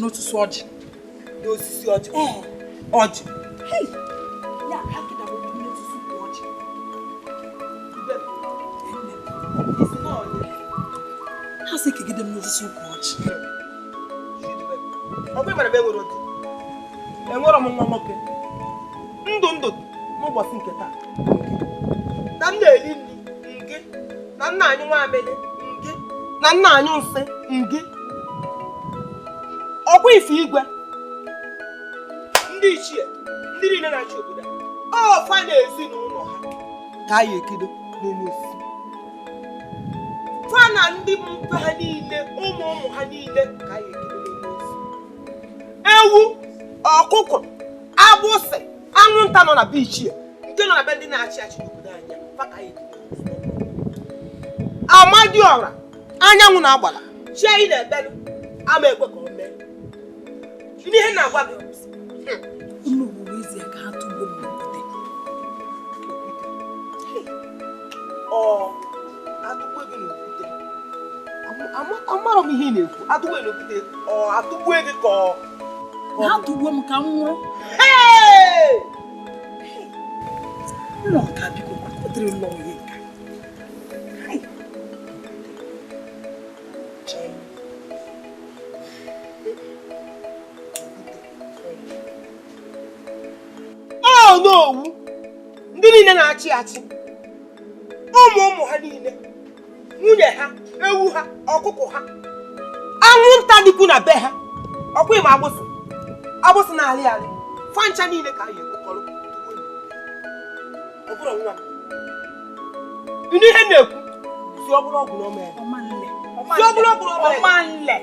Not to swatch. No, swatch. Odd. Hey, yeah, I can have a minute to watch. It's not. How sick you get them notice to watch? I'm going to be able to. And what am I mocking? Don't no was in Keta. Nana, you want me? Nana, you say, Ọkwa igwe ndị ichie ndị niile na-achị obodo ọ fa na-ezi n'ụlọ ha ka ya ekedo n'elu osisi fa na ndị mpe ha niile ụmụ ha niile ka ya ekedo n'elu osisi ewu ọkụkọ agbụsị anwụnta nọ na be ichie nke nọ na be ndị na-achị achị n'obodo anya fa ka ya ekedo Amadioha anyanwụ na-agbala chi anyị na-ebelu ama ekwe ka o mee Ini ihe na-agwa gị ụmụ bụ ezi ka ha tụgbo mmadụ atụgbo gị n'okwute amarọ m ihe ị na-ekwu atụgbo n'okwute atụgbo gị ka ha tụgbo m ka m nwụrụ ụlọ ka biko kọtịrị ụlọ onye nka n'owu ndị niile na-achị achị ụmụ ha niile nwunye ha ewu ha ọkụkọ ha anwụnta dịkwu na be ha ọkwa ịma agbụsị na-alị alị fancha niile ka anyị ekwekọrọ ọ bụrụ nwa ndị ihe na-ekwu si ọ bụrụ ọgwụ n'ome si ọ bụrụ ọgwụ n'ome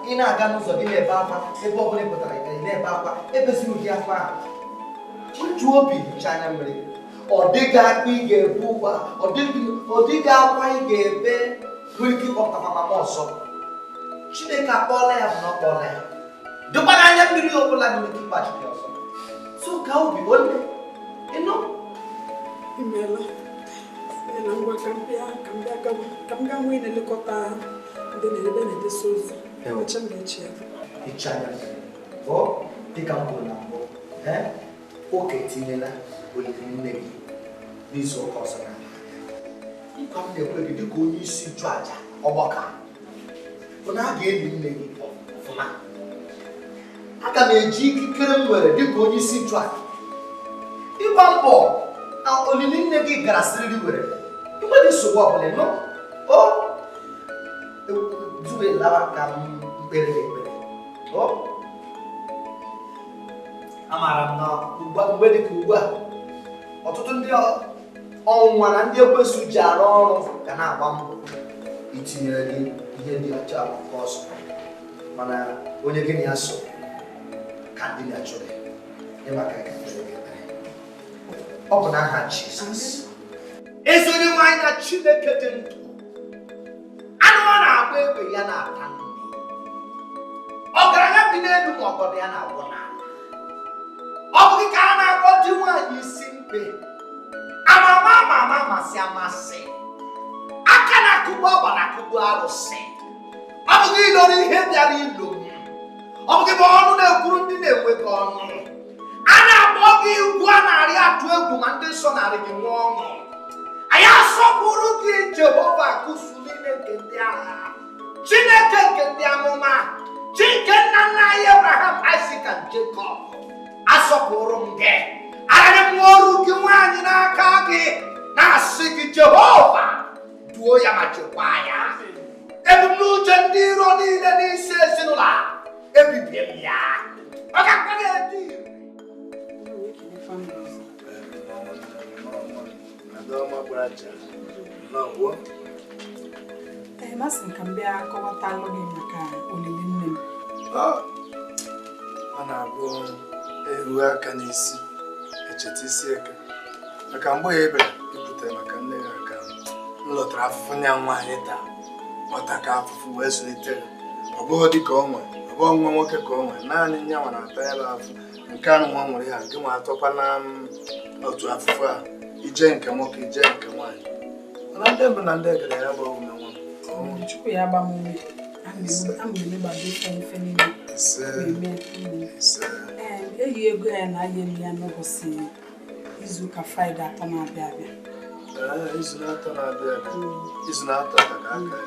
Ị na-aga n'ụzọ gị na-ebe akwa ebe ọ bụla ị pụtara ị na-ebe akwa ebeziri ụdị akwa ahụ uju obi hicha anya mmiri ọ dịghị akwa ị ga-ebu ụgwa ọ dịghị akwa ị ga-ebe we keep up Papa Mosso. Chineke akpọla ya bụ ọkpọla ya. Dụkwana anya mmiri ọbụla n'ime keep at also. So ka obi ole. Imela. Ela ngwa kambia ngwe ne lekota ndị na-ebe na desozi. Ewecha m eche. Ichanya. O dịka m kwuru na mbụ. Oke tinyela olili nne gị n'izu ụka ọzọ na nkwa m na-ekwe gị dịka onye isi nchụ aja ọgbakọ bụ na a ga-eli nne gị ọfụma. Aga m eji ikikere m nwere dịka onye isi nchụ aja ịgba mbọ na olili nne gị gara siriri were enweghị nsogbu ọbụla nọ o dube lawa ka m kpere ekpere amara m na mgbe dịka ugbu a ọtụtụ ndị ọnwụnwa na ndị ekwesu ji arụ ọrụ ga na-agba mbọ itinyere gị ihe ndị ọcha akwụkwọ ọsọ mana onye gị na ya so ka ndị na-achụrụ ya maka ya ọ bụ n'aha Jizọs ezi onye nwanyị na Chineke dị ndụ anụ ọ na-agba egbe ya na-ata nri ọgaranya bi n'elu ma ọgọdọ ya na-agwọ n'ala ọ bụghị ka a na-akpọ di nwaanyị isi mkpe amama amasị amasị aka na-akụgbu ọgba na-akụgbu arụsị ọ bụghị iloro ihe bịara ilo ọ bụghị bụ ọnụ na-ekwuru ndị na-enweghị ọnụ a na-akpọ gị ugwu a na-arị atụ egwu ma ndị nsọ narị gị nwa ọṅụ anyị asọpụrụ gị Jehova kusu niile nke ndị agha Chineke nke ndị amụma chi nke nna nna anyị Abraham, Isaac and Jacob asọpụrụ m gị ararị m ọrụ gị nwaanyị n'aka gị na-asị gị Jehova duo ya ma chekwaa ya ebumnuche ndị iro niile n'isi ezinụlọ ebibie m ya ọ ga-akpa gị edi masị ka m bịa kọwatalụ gị maka olili nne m. Ọ na-abụ ehu aka n'isi echeta isi eke maka mgbe ya ebere ibute maka nne ya aka m lọtara afụfụ nya nwaanyị taa ọta ka afụfụ wee zụlite ọ bụghị dị ka ọ nwere ọ bụghị nwa nwoke ka ọ nwere naanị nya nwa na-ata ya afụ nke anụ nwa nwere ha nke nwa atọkwa na otu afụfụ a ije nke nwoke ije nke nwaanyị mana ndị mbụ na ndị egere ya bụ ume nwa Chukwu ya agba m ume amụme gbado ife niile eyi ego ya na aya elu ya n'ụbọchị izuụka Fraịde atọ na-abịa abịa. Izu na-atọ na-abịa izu na-atọ ka aka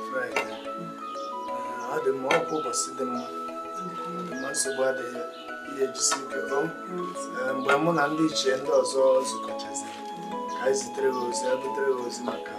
Fraịde ọ dị mma ọkwa ụbọchị dị mma ma nsogbu adịghị ihe ejisi ike mgbe mụ na ndị ichie ndị ọzọ zukọchaziri ka anyị zitere ha ozi ebutere ha ozi maka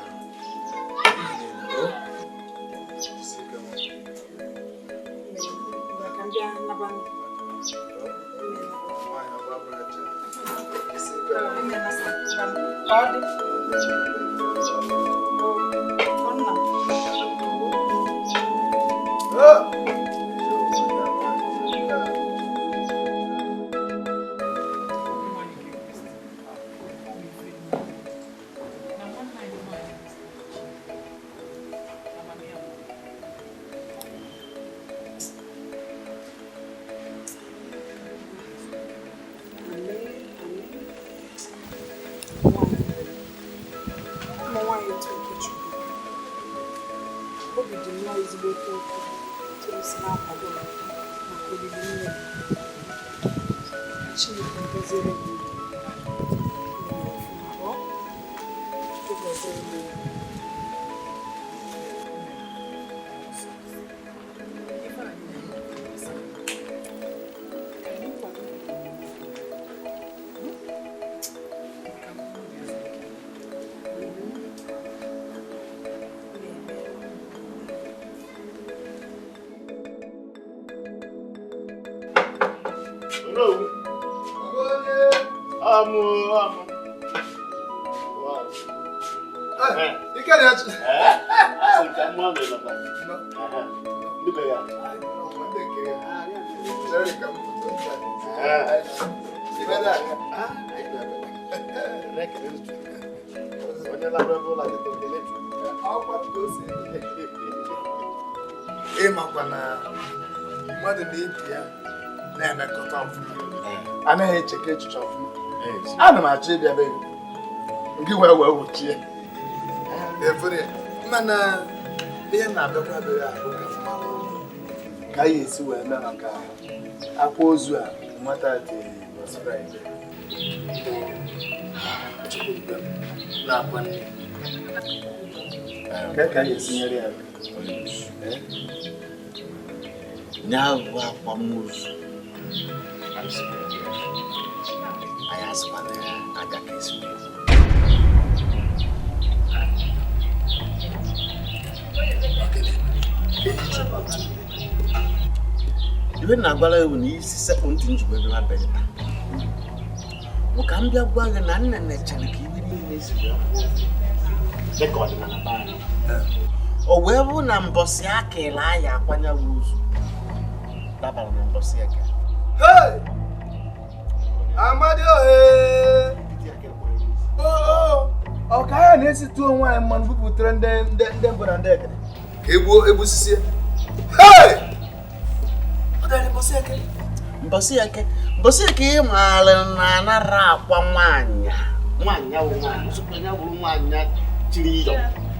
ịmakwa na mmadụ na ibi ya na-emekọta ọfụma anaghị echeke echiche ọfụma. Ana m achọ ịbịa be gị wee wuchie efere mana ihe na-abịakwa be ya ahụ ka anyị esi wee mee maka akwa ozu a nwata dị ụbọchị Fraịde na-akwa ka anyị esi nyere ya nyabụ akwamozu anyị asịkwana ya aga ka esi ibe na-agwara ewu na isi sekpụ ntị njikwa ebe ha bere taa bụ ka m bịa gwa gị na nna na-echere ka ibe niile ziri dịka ọdịnala be anyị o wee bụ na mbọsị akịla anyị akwanye ozu dabara na mbọsị eke Amadi ohe ọ ka ya na-esitu onwe anyị mmanụ bupụtara ndị mbụ na ndị ekele ka egbusisie mbọsị eke ị maara na anara akwa nwaanyị ahụ nwaanyị nsogbu ya bụrụ nwaanyị chiri iyọ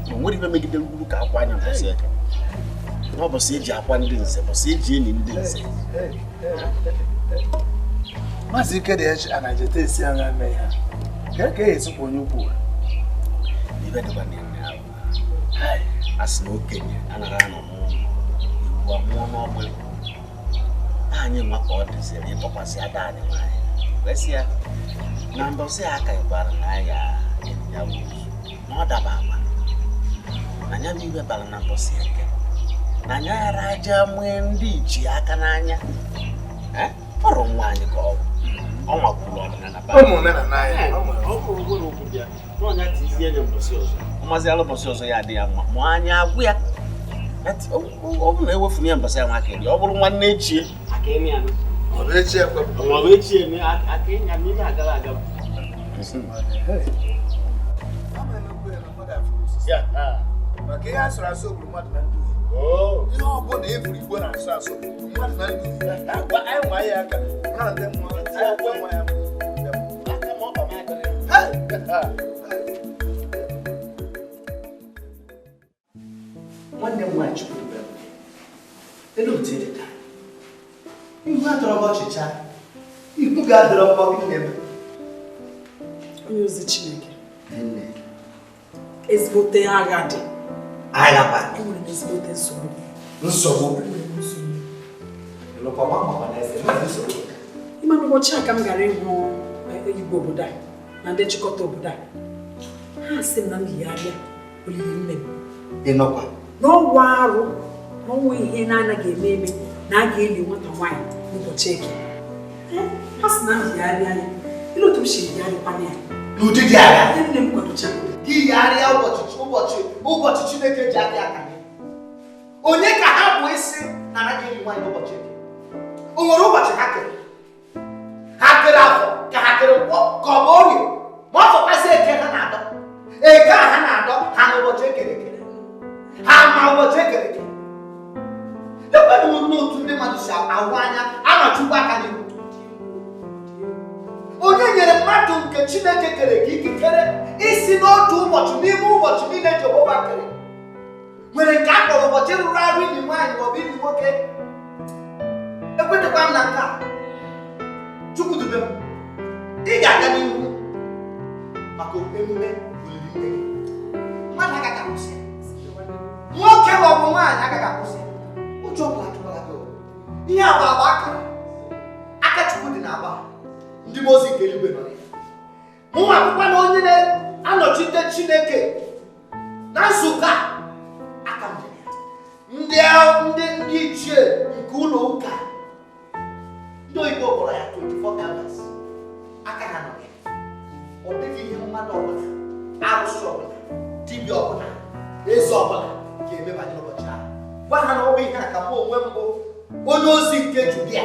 ma nwere ibe megidere ugwu ka akwa anya mbọsị eke n'ụbọchị eji akwa ndị nze bọsị eji enyi ndị nze Maazị Ike dị echi a na-ejete esi anya mee ha ka esikwa onye ukwu ibe dịkwa n'ime ahụ a sị na okenye anaghị anọ n'ụlọ iwu amụọ n'ọgbụlị anyị nwa ka ọ dịziri ịtọkwasị ada anyị nwaanyị kwesị ya na mbọsị aka ịgbara na ya enyi ya bụ na ọ daba agba na ya bụ ibe bara na mbọsị eke na anya ghara aja nwee ndị ichie aka n'anya ọrụ nwaanyị ka ọ nwakwuru ọmazi alụ mbọsị ọzọ ya adị ya mma ma anyị agwụ ya ọ bụ na ewefu ya mbọsị ya nwa aka eri ọ bụrụ nwanne echie aka emi ya maọbụ echie eme aka enyi ya n'ihe agara aga maka ihe asụrụ asụ ogburu mmadụ na ndụ ihe ọ bụla eburu Igbo na-asụ asụ mmadụ na ndụ anyị nwa ya aka na ndị mmụọ nwa ya nwanne m nwaanyị chukwu elu otu dị taa ihu atọrọ gị ọchịcha ihu ga-adọrọ mkpọ gị n'ebe onye ozi Chineke ezigbote agha dị agha enwere m ezigbote nsogbu ịma n'ụbọchị a ka m gara ịhụ Igbo obodo a na ndị nchịkọta obodo a ha sị m na m yigharịa olili nne m ịnọkwa n'ọnwa arụ n'ọnwa ihe na-anaghị eme na a ga-eli nwata nwaanyị n'ụbọchị eke ha sị na m yigharịa ya ile otu m si yigharịkwana ya n'ụdị dị agha nne m kwadocha gị yigharịa ụbọchị Chineke ji adị aka onye ka ha bụ isi na anaghị eli nwaanyị n'ụbọchị eke o nwere ụbọchị ha kere afọ ka ha kere nkwọ ka ọ bụ orie ma ọ fọkwasị eke ha na-adọ eke a ha na-adọ ha n'ụbọchị ekere eke ha ma ụbọchị ekere eke ekwenụ n'otu ndị mmadụ si ahụ anya anọchukwu aka n'ihu onye nyere mmadụ nke Chineke kere ka ikikere isi n'otu ụbọchị n'ime ụbọchị niile Jehova kere nwere nke a kpọrọ ụbọchị rụrụ arụ ili nwaanyị maọbụ ili nwoke ekwetekwa m na nke a Chukwu dube m ị ga-aga n'ihu maka emume olili nne gị mmadụ agaghị akwụsị nwoke ma ọ bụ nwaanyị agaghị akwụsị ụjọ ọbụla atụbara gị ihe agba akara aka Chukwu dị n'agba ndị ozi nke eluigwe nọ ya mụnwa akwụkwọ na onye na-anọchite Chineke na nzukọ aka ndị ichie nke ụlọ ụka ndị oyibo kpọrọ ya 24 elders aka ha nọ ya ọ dịghị ihe mmadụ ọbụla arụsị ọbụla dibịa ọbụla eze ọbụla ga-eme banyere ụbọchị ahụ gwa ha na ọ bụ ihe a ka mụ onwe mbụ onye ozi nke Judia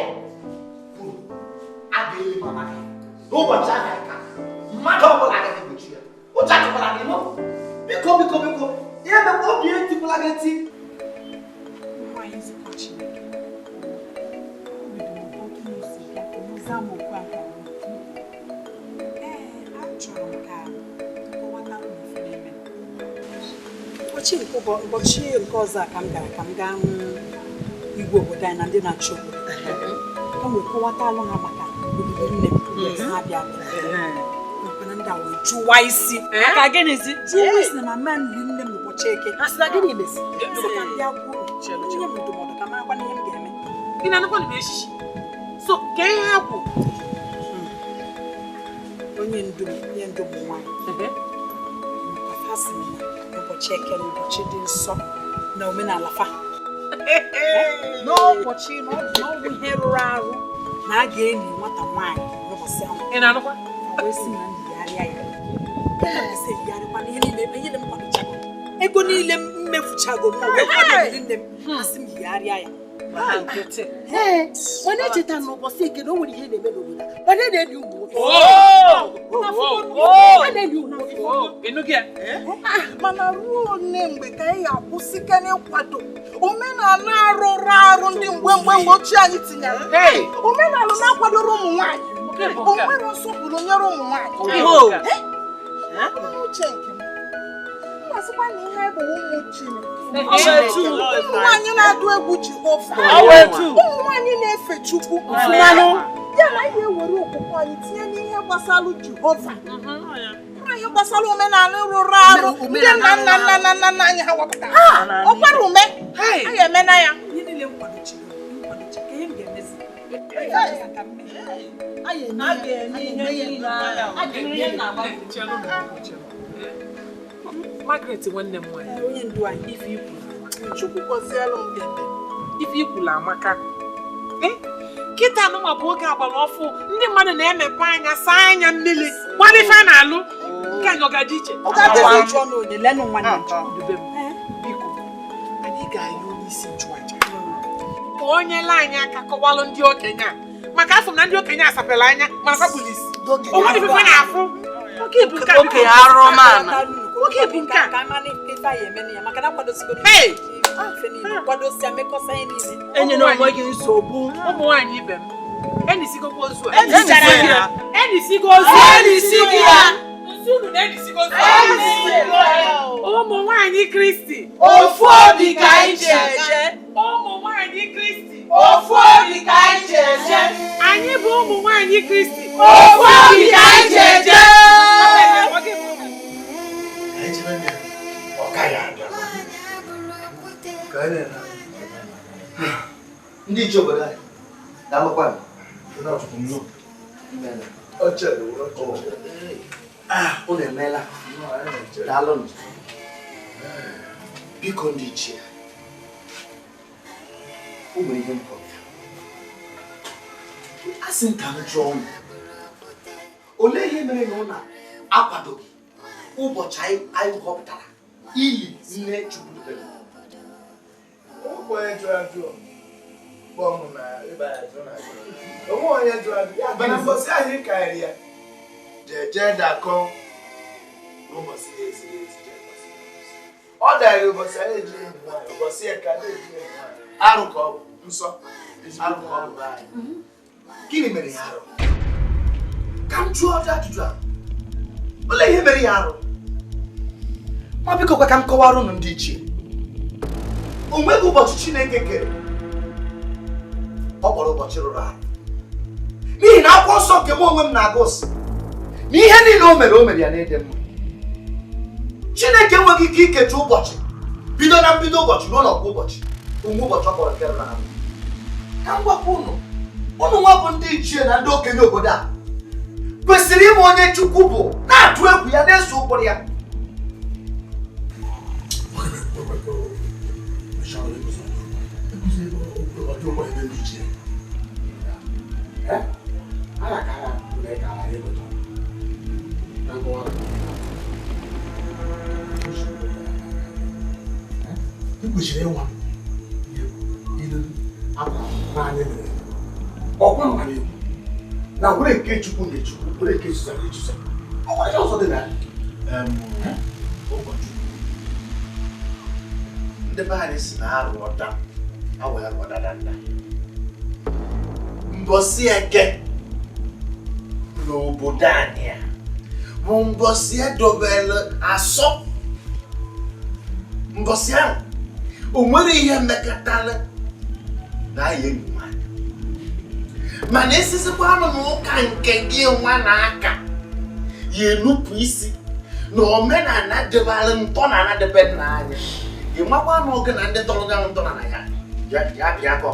kwuru a ga-eli mama gị n'ụbọchị ahụ ka mmadụ ọbụla agaghị egbochi ya ụjọ atụkwara gị nọ biko Yeah, the Bob you to Plagati. Why is it watching? Ụbọchị nke ọzọ ka m gara ka m gaa igwe obodo anyị na ndị na-achị obodo ka m wee kọwata alụ ha maka obodo nne m ha bịa nakwana ndị a wee jụwa isi aka gịnịzi jụwa isi na mama nri nne m n'ụbọchị eke sị ka m bịa kwuru nye m ndụmọdụ ka marakwa n'ihe m ga-eme ị na-anụkwa na echichi so ka ihe ha kwu onye ndu bụ nwaanyị ha sị na ụbọchị eke na ụbọchị dị nsọ na omenala fa n'ụbọchị na ọ bụ ihe rụrụ arụ na a ga-enyi nwata nwaanyị n'ụbọchị ahụ ị na-anụkwa wee sị na nyigharịa ya ese yigharịkwa na ihe niile m kwadochago ego niile m mefuchago ma wee kwadobiri nne m asị m yigharịa ya mana echeta na ụbọchị eke na o nwere ihe na-eme n'obodo mana na-edi ụmụ nwoke mana ruo nne mgbe ka anyị akwụsịke n'ịkwado omenala arụrụ arụ ndị mgbe ochie anyị tinyere omenala na-akwadoro ụmụ nwaanyị o nwere nsọpụrụ nyere ụmụ nwaanyị uche nke m masịkwa na ihe bụ ụmụ Chineke ụmụ nwaanyị na-adụ egwu Jehova ụmụ nwaanyị na-efe Chukwu ya na anyị ewere okwukwe anyị tinye n'ihe gbasara Jehova ihe gbasara omenala rụrụ arụ ndị nna anyị ha wepụtara ọ kwara ume anyị emena ya ihe niile m kwadochiri ka ihe m ga-emezi Margaret nwanne m nwanyị onye ndu anyị ife ikwu Chukwu gọzielu m gebe ife ikwula amaka kịta anụma bụ oge agbara ọfụ ndị mmadụ na-emepe anya saa anya mmiri gbara ife a na-alụ nke anyị ọgaji iche dube m biko anyị ga-ayọ onye isi nchụaja ka o nyela anyị aka kọwalụ ndị okenye a maka afọ m na ndị okenye asapela anya mana fabụlụ isi onwe ife na-afụ oke ibu nke oke arụmana oke ibu nke enye na onwe gị nsogbu ụmụ nwaanyị ibe m enisigokwa ozu a ụmụ nwaanyị Kristi ofu obi ka anyị ji eje ụmụ nwaanyị Kristi ofu obi ka anyị ji eje anyị bụ ụmụ nwaanyị Kristi ofu obi ka anyị ji eje ndị iche obodo anyị na-alụkwa unu emeela daalụ biko ndị ichie ụmụ ihe mkpọrọ ya a sị m ka m jụọ unu olee ihe mere na ụlọ akwadoghị ụbọchị anyị họpụtara iyi nne Chukwudubem onye jụrụ ajụ bọmụ na ịba ya jụrụ ajụ onwe onye jụrụ ajụ ya bana mbọsị ahụ ị karịrị ya jee dakọ n'ụbọchị eziri ezi ọ dara ụbọchị anyị eji enyi nwaanyị ụbọchị eka na-eji enyi nwaanyị arụ ka ọ bụ nsọ arụ ka ọ bụ anyị gịnị mere ya arụ ka m jụọ ọjọọ ajụjụ ahụ olee ihe mere ya arụ ma biko kwa ka m kọwara unu ndị ichie o nweghị ụbọchị Chineke kere ọ kpọrọ ụbọchị rụrụ arụ n'ihi na akwụkwọ nsọ nke m onwe m na-agụ sị na ihe niile o mere ya n'ịdị mma Chineke enweghị ike ikecha ụbọchị bido na mbido ụbọchị n'ụlọ kwa ụbọchị onwe ụbọchị ọ kpọrọ nke rụrụ arụ ka m gwakwa unu nwa bụ ndị ichie na ndị okenye obodo a kwesịrị ịma onye Chukwu bụ na-atụ egwu ya na-eso ụkpụrụ ya kwesịrị ịnwa ilu akwa naanị mere ọkwa nwa na-ekwu na were nke Chukwu na-echukwu were nke Jizọs na-ejusa ọ nwere ọzọ dị na ụbọchị ndị be anyị si na arụ ọda awee rụọdadanda mbọsị eke n'obodo anyị a bụ mbọsị edobere asọ mbọsị ahụ o nwere ihe mmekọtara na ya enyi nwanyị mana esisikwa anụ na ụka nke gị nwa na-aka ya enupụ isi na omenala debara ntọ na anadebe nna anyị ị makwa na oge na ndị tọrọ gị ntọ na ya bịa ka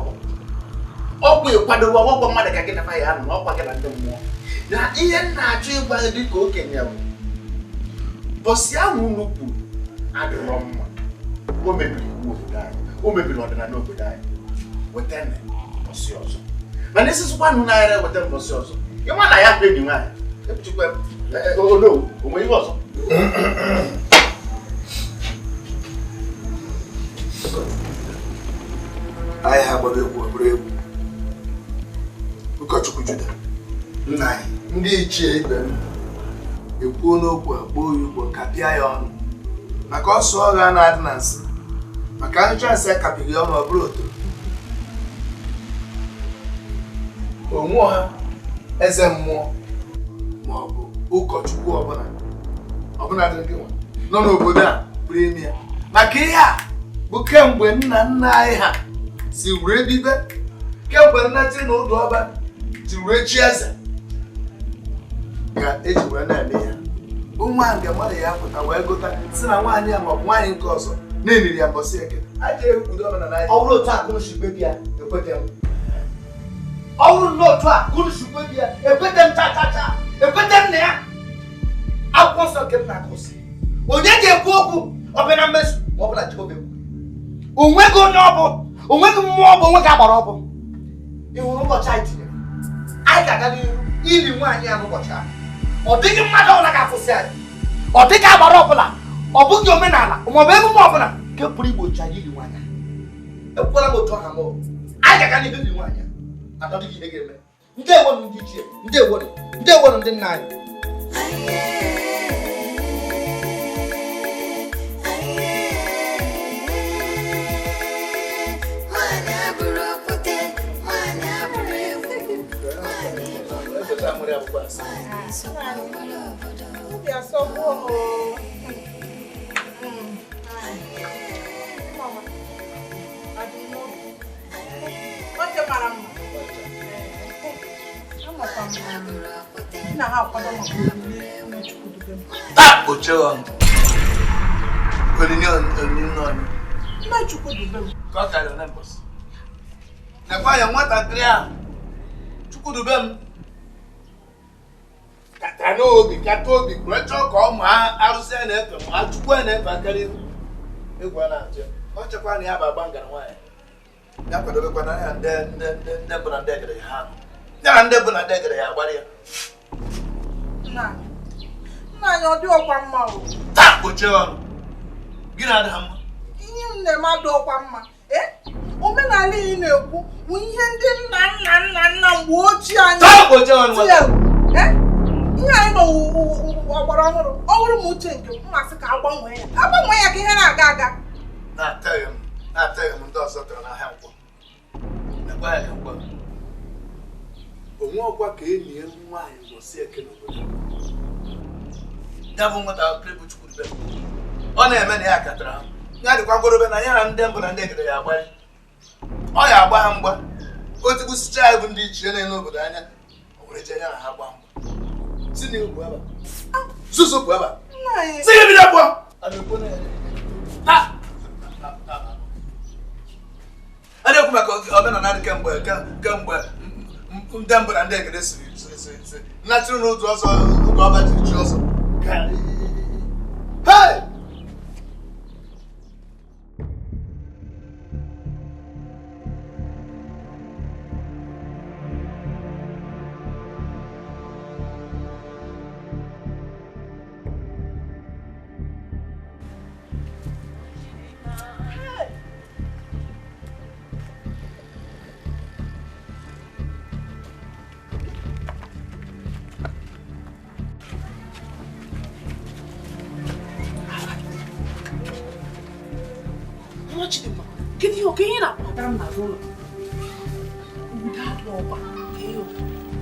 ọgwụ ịkwadobe ọgwụgwọ mmadụ ka gị na ya anụ na ọkwa gị na ndị mmụọ na ihe m na-achọ ịgwa gị dị ka okenye bụ bọsị ahụ unu kwuru adịrọ mma o mebiri iwu obodo anyị o mebiri ọdịnala obodo anyị weta mbọsị ọzọ mana esizikwa nụ na-ere weta mbọsị ọzọ ịma na ya bụ enyi nwaanyị ebuchikwa ono onwe ihe ọzọ anyị ha gbara egwu ọbụrụ egwu ụkọchukwu Juda nna anyị ndị ichie ibe m ekwuo n'okwu akpọ oyi ugbo kapịa ya ọnụ maka ọsọ ọgha na-adị na nsị maka ncha nsị akapịghị ọnụ ọ bụrụ otu onwe ha eze mmụọ ma ọ bụ ụkọchukwu ọbụla dị gị nwa nọ n'obodo a pụrụ ime ya maka ihe a bụ kemgbe nna nna anyị ha si were bibe kemgbe nna chi na ụdọ ọba ji were chi eze ka eji wee na-eme ya nwa nke mmadụ ya pụta wee gụta si na nwaanyị ya maọbụ nwaanyị nke ọzọ na-emiri ya mbọsị eke aja ekwudo omenala anyị ọ bụrụ otu a kụrụ shigbe ya ekwete m ọ bụrụ na otu a kụrụ shigbe ya ekwete m chachacha ekwete m na ya akwụkwọ nsọ nke m na-akụzi onye ga-ekwu okwu ọbịa na mmezu ma ọ bụla Jehova ekwu onweghị onye ọbụ onweghị mmụọ ọbụ onwe ga-agbara ọbụ ị hụrụ ụbọchị anyị tinyere anyị ga-aga n'ihu ili nwaanyị a n'ụbọchị ahụ ọ dịghị mmadụ ọbụla ga-akwụsị anyị ọ dịghị agbara ọbụla ọ bụghị omenala maọbụ emume ọbụla nke pụrụ igbochi anyị ili nwaanyị ekwukwala m otu ọha ma anyị ga-aga n'ihu ili nwaanyị a adọdịghị ihe ga-eme ndị ewonu ndị ichie ndị ewonu ndị nna anyị nekwa ya nwatakịrị ahụ Chukwudube m kata n'obi kata obi kwere chọọ ka ọ maa arụsị a na-efe ma Chukwu a na-efe akarị egwu a na-achọ ọ chekwa na ya bụ agba ngara nwaanyị ya kwadobekwana ya ndị bụ na ndị egere ya ha ya na ndị bụ na ndị egere ya agbara ya nna anyị ọ dị ọkwa mma o taa kpochie ọnụ gị na-ada ha mma ihe m na-eme adị ọkwa mma omenala ị na-ekwu bụ ihe ndị nna mgbe ochie anyị ihe anyị nọ ọgbara ọhụrụ ọ bụrụ ma uche nke mmasị ka agbanwee ya ka ihe na-aga aga na-ataghị m ndị ọzọ tara n'ahịa nkwọ nekwa ya nkwọ onwe ọkwa ka enyi ya nwaanyị mbọsị eke n'obodo ya bụ nwatakịrị bụ Chukwudube ọ na-eme na ya katara ha ya dịkwa ngworobe na ya na ndị mbụ na ndị egede ya agbanye ọ ya agba ha mgba o tigbusichaa ya bụ ndị ichie na-ele obodo anya o were jee ya na ha gba mgba si na egwu ebe zuzu bụ ebe si gị bido pụọ a na-ekwu maka omenala dị kemgbe ndị mbụ na ndị egede si nnachiri n'otu ọzọ ụlọ ọba jiri chi ọzọ Kedu oke ihe na-akpọtara m na ụlọ? Udo abụọ ọkwa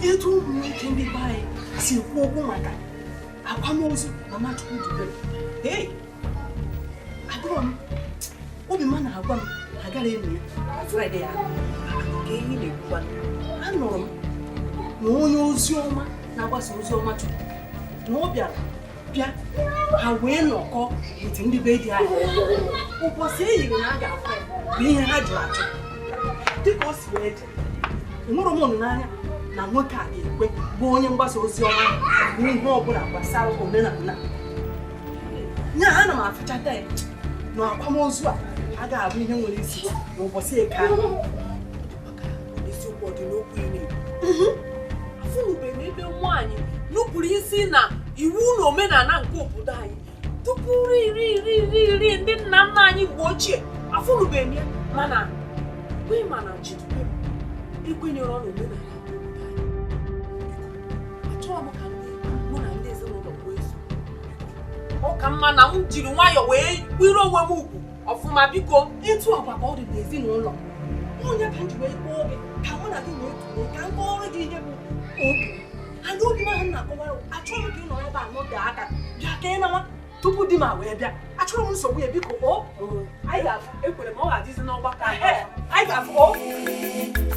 etu ụmụ ike ndị be anyị si ekwu okwu maka akwamozu mama Chukwu dubere. Agụrụ m obi m na-agwa m agara elu ya Fraịde ya ka ihe na-ekwukwa. Anụrụ m na onye ozi ọma na-agbasa ozi ọma Chukwu na ọ bịa ha wee nọkọ etu ndị be dị anyị. Ụbọchị e yiri na a ga-afọ ya bụ ihe ha jụrụ achọ. Dịka o si wee je, enwere m n'anya na nwoke a ga-ekwe bụ onye mgbasa ozi ọma n'ihe ọbụla gbasara omenala. Nya ana m afụchata ya na akwamozu a ga-abụ ihe nwere isi n'ụbọchị eke ahụ. Isiokwu dị n'okwu ime afụnube m ebe nwaanyị nupụrụ isi na iwu na omenala nke obodo anyị tupu iri ndị nna nna anyị mgbe ochie. Afụnube m ya mana jidube m ekwenyere ọnụ omenala nke obodo anyị. Achọghị m ka mụ na ndị ezinụlọ bụ eso. Ọ ka mma na m jiri nwayọọ wee kwere onwe m ugwu ọfụma. Biko etu ọkwa ka ọ dị n'ezinụlọ. Onye ka m ji wee kpọọ gị ka mụ na gị na-etu ka m kọọrọ gị ihe bụ obi. Ana obi ahụ m na-akọwara achọghị m ka ị nọ ebe a n'oge aka bịa ka ị nawa tupu di m wee bịa. Achọrọ m nsogbu ya biko anyị ga-afụ. Ekwere m ọ ga-adịzi n'ọgbakọ anyị ga-afụ.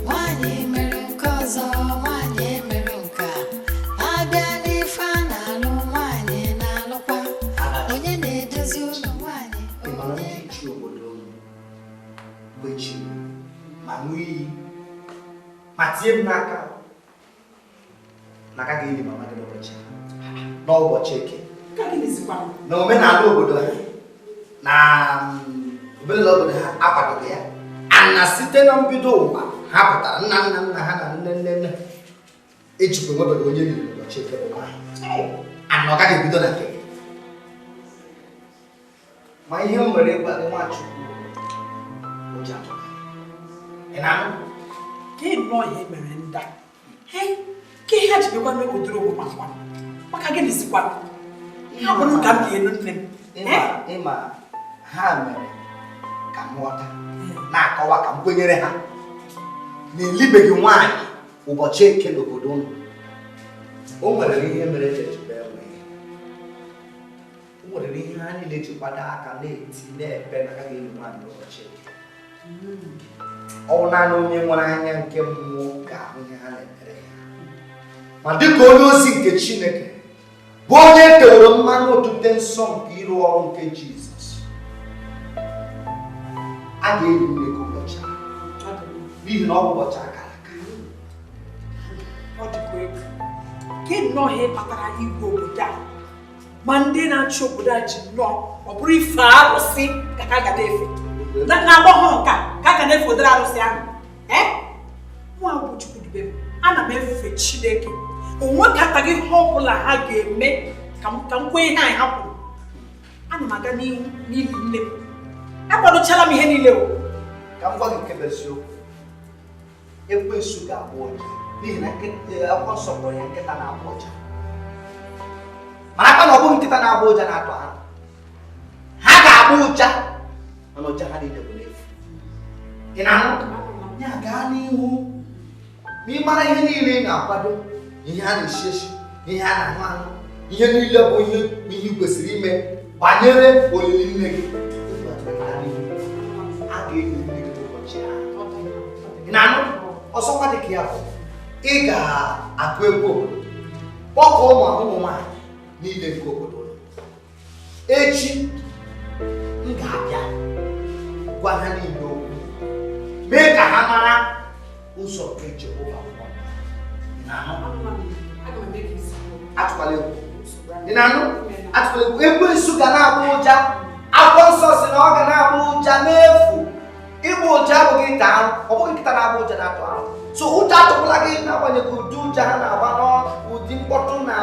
Nwaanyị mere nke ọzọ, nwaanyị mere nke a. Abịa n'ife a na-alụ nwaanyị na-alụkwa. Onye na-edozi ụlọ nwaanyị. Ịchi obodo gbechi ma nwee iyi ma tie m n'aka na aka ga-eli mama gị n'ụbọchị eke na omenala obodo ha na omenala obodo ha akwadoghị ya. Ana site na mbido ụwa ha pụtara nna ha na nne ejikwa nwebeghị onye liri n'ụbọchị eke bụ nwaanyị. Ana ọ gaghị ebido na nke gị. Ma ihe m nwere ịgwa gị Nwachukwu ụjọ atụghị. Ị na-anụ? Ka ị nọọ ihe mere nda. Ka ihe ha ji bịakwa n'obodo ogbo maka gị na-esikwa ha bụrụ ka m ga-elu nne m. Ịma ha mere ka m ghọta na-akọwa ka m kwenyere ha na-elibeghị nwaanyị ụbọchị eke n'obodo unu. O nwere ihe mere ejebe o nwere ihe ha niile ji kwado aka na-eti na-ebe na agaghị elu nwaanyị n'ụbọchị eke. Ọ naanị onye nwere anya nke mmụọ ga-ahụ ihe ha na-emere ya. Ma dịka onye ozi nke Chineke bụ onye eteworo mmanụ otute nsọ nke ịrụ ọrụ nke Jizọs, a ga-eli nne gị ụbọchị n'ihi na ọ bụ ụbọchị akara aka. Ọ dịkwa egwu ka nnọọ ihe kpatara igwe obodo a ma ndị na-achị obodo a ji nnọọ ọ bụrụ ife arụsị ka ha ga na-efe na-agbọghọ nka ka a ga na-efodere arụsị ahụ. Nwa bụ Chukwu dube m, ana m efe Chineke. Onwe ka ataghị ihe ọ bụla ha ga-eme ka m kwe ihe anyị ha kwuru. Ana m aga n'ihu n'ihi nne m. Akwadochala m ihe niile. Ka m gwa gị nke bụ eziokwu, ekwensu ga-abụ ọja n'ihi na akwụkwọ nsọ kpọrọ ya nkịta na-abụ ọja. Mana aka na ọ bụghị nkịta na-abụ ụja na-atụ ha ga-abụ ụja mana ụja ha niile bụ n'efu. Ị na-anụ? Ya gaa n'ihu ma ị mara ihe niile ị na-akwado, ihe a na-esi esi, ihe a na-aṅụ aṅụ, ihe niile bụ ihe ị kwesịrị ime banyere olili nne gị. A ga-eli nne gị ụbọchị ahụ. Ị na-anụ? Ọzọkwa dị ka ya bụ ị ga-akụ egwu obodo kpọkọọ ụmụ nwaanyị niile nke obodo. Echi m ga-abịa gwa ha niile okwu, mee ka ha mara ụzọ nke Jehova. Atụkwala egwu. Ị na-anụ? Atụkwala egwu. Ekwensu ga na-abụ ụja. Akwụkwọ nsọ si na ọ ga na-abụ ụja n'efu. Ịbụ ụja abụghị ịta arụ, ọ bụghị nkịta na-abụ ụja na-atụ arụ. So ụja atụkwala gị n'agbanyeghị ụdị ụja ha na-agba n'ụdị mkpọtụ na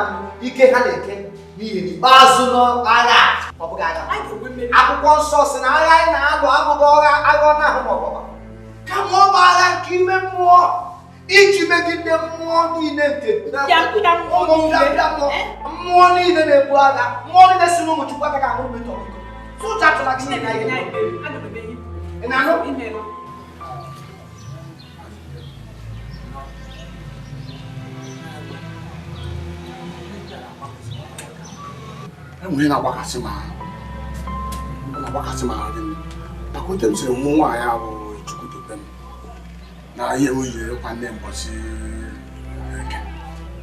ike ha na-eke n'ihi n'ikpeazụ n'agha. Ọ bụghị agha. Akwụkwọ nsọ si na agha anyị na-alụ abụghị agha ọ na-ahụ n'ọgbụgba, kama ọ bụ agha nke ime mmụọ iji megide mmụọ niile nke mmụọ niile na-ebu agha, mmụọ niile si n'ụmụ Chukwu aka ga-ahụ mmetọ. So ụja atụla gị Enwe na-agbakasị m ahụ gị akwụte m siri mụ nwaanyị ahụ chukwudobe m na ihe o yiri ịkwa nne mbọchị eke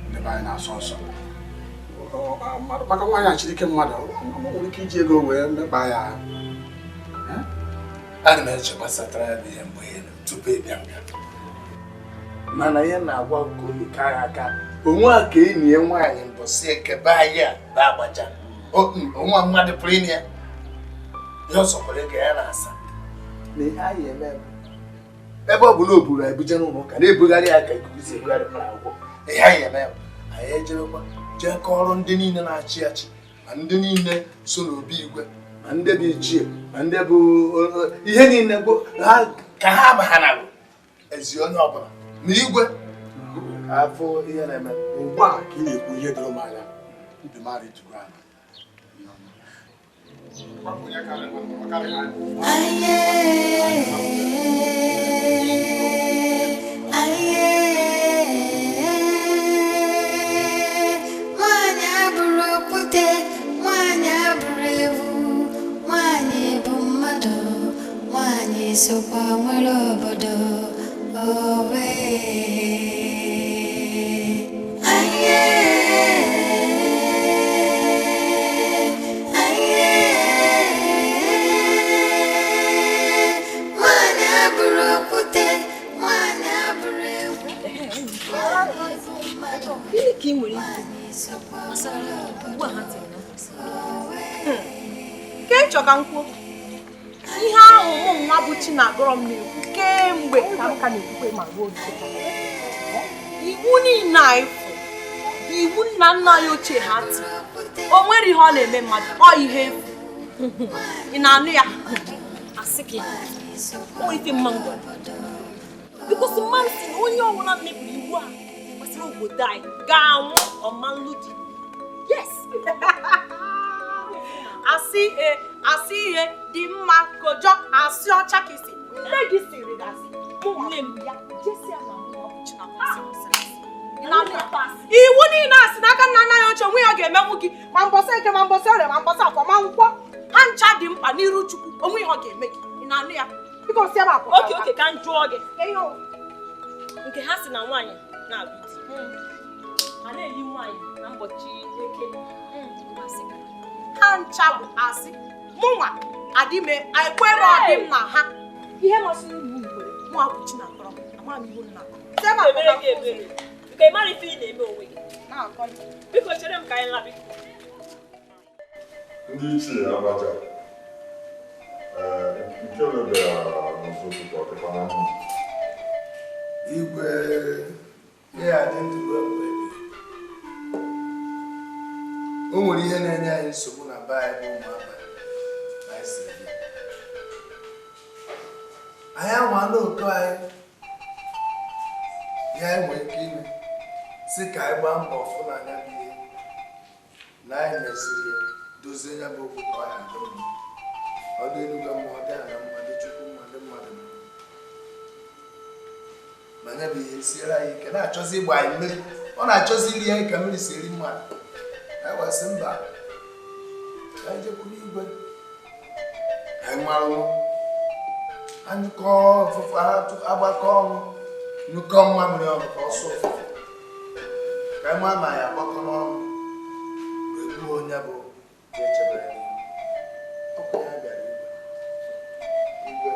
ndebe anyị na-asọ nsọ maka nwaanyị achịrị ike mmadụ nwere ike iji ego wee mekpa ya ana m eche gbasatara ya bụ ihe mgbe ihe tupu ịbịa mbịa mana ihe na-agwa nke ya aka onwe a ka enyi ya nwaanyị mbọchị eke be anyị a bụ agbaja onwe mmadụ pụrụ inye ya ihe ọzọ kwere ego ya na-asa na ihe anyị eme ebe ọ bụ na o buru ebuje n'ụlọ ụka na-ebugharị ya ka ikuku si ebugharị mkpara akwụkwọ ihe anyị eme anyị ejerekwa jee kọọrọ ndị niile na-achị achị ma ndị niile so n'obi igwe ma ndị bụ ichie ma ndị bụ ihe niile bụ ka ha ma ha na-agụ ezi onye ọbụla ma igwe ka afọ ihe na-eme ugbu a ka ị na-ekwu ihe doro m anya ndị mmadụ itugo anya Nwanyị abụrụ okwute, nwanyị abụrụ ewu, nwanyị bụ mmadụ, nwanyị sokwa nwere obodo. Owe Gịnị ka ị nwere ike ịchọ ka m kwuo ihe ahụ ụmụ nwa bụ chi na-agọrọ m na-ekwu kemgbe ka m ka na-ekwukwe ma ruo iwu niile anyị fụ iwu nna nna anyị ochie ha tiri o nwere ihe ọ na-eme mmadụ ọ ihe efu ị na-anụ ya asị gị o ife mma ngwa bikosi mmadụ si na onye ọbụla mebiri iwu a gbasara obodo anyị ga-anwụ ọmanlụdi yes asị ihe dị mma kojọ asị ọcha ka isi nne gị siri gasị nne m ya jesia na iwu niile asị n'aka nna nna ya ochie onwe ya ga-emenwu gị ma mbọsị eke ma mbọsị ọrịa ma mbọsị afọ ma nkwọ ha ncha dị mkpa n'iru Chukwu onwe ihe ọ ga-eme gị ị na-anụ ya biko si ebe akwa oke ka m jụọ gị nke ha si na nwaanyị na-abụ di a na-eli nwaanyị na ụbọchị eke ha ncha bụ asị mụnwa adịme ekwere ọdị m na ha ihe masịrị unu nwere mụ abụchi na akọrọ ama m iwu nna nke mara ife ị na-eme onwe gị biko chere m ka anyị labi ndị ichie abacha nke lebara n'ụzọ ụtụtụ ọdịkwa na mma igwe ihe adị ndụ mgbe o nwere ihe na-enye anyị nsogbu na be anyị bụ ụmụaka na isi gị anyị anwa n'oke anyị ihe anyị nwere ike ime si ka anyị gbaa mbọ fụ na anya bụ ihe na anyị meziri ya dozie ya bụ okwu ka ọ ya adị mma ọ dị enugwe mma ọ dị ala mma dị Chukwu mma dị mmadụ mma ma nya bụ ihe siere anyị ike na-achọzi ịgba anyị mmiri ọ na-achọzi iri anyị ka mmiri si eri mmadụ anyị wasị mba anyị jekwuru igwe anyị marụ anyị kọọ ọfụfụ agbakọ ọnụ nnukọ mma mmiri ọnụ ka ọsọ ụfụfụ ka anyị maa ma ya agbakọ n'ọnụ wee gbuo onye bụ ka echebere ya ọkụ ya bịara igwe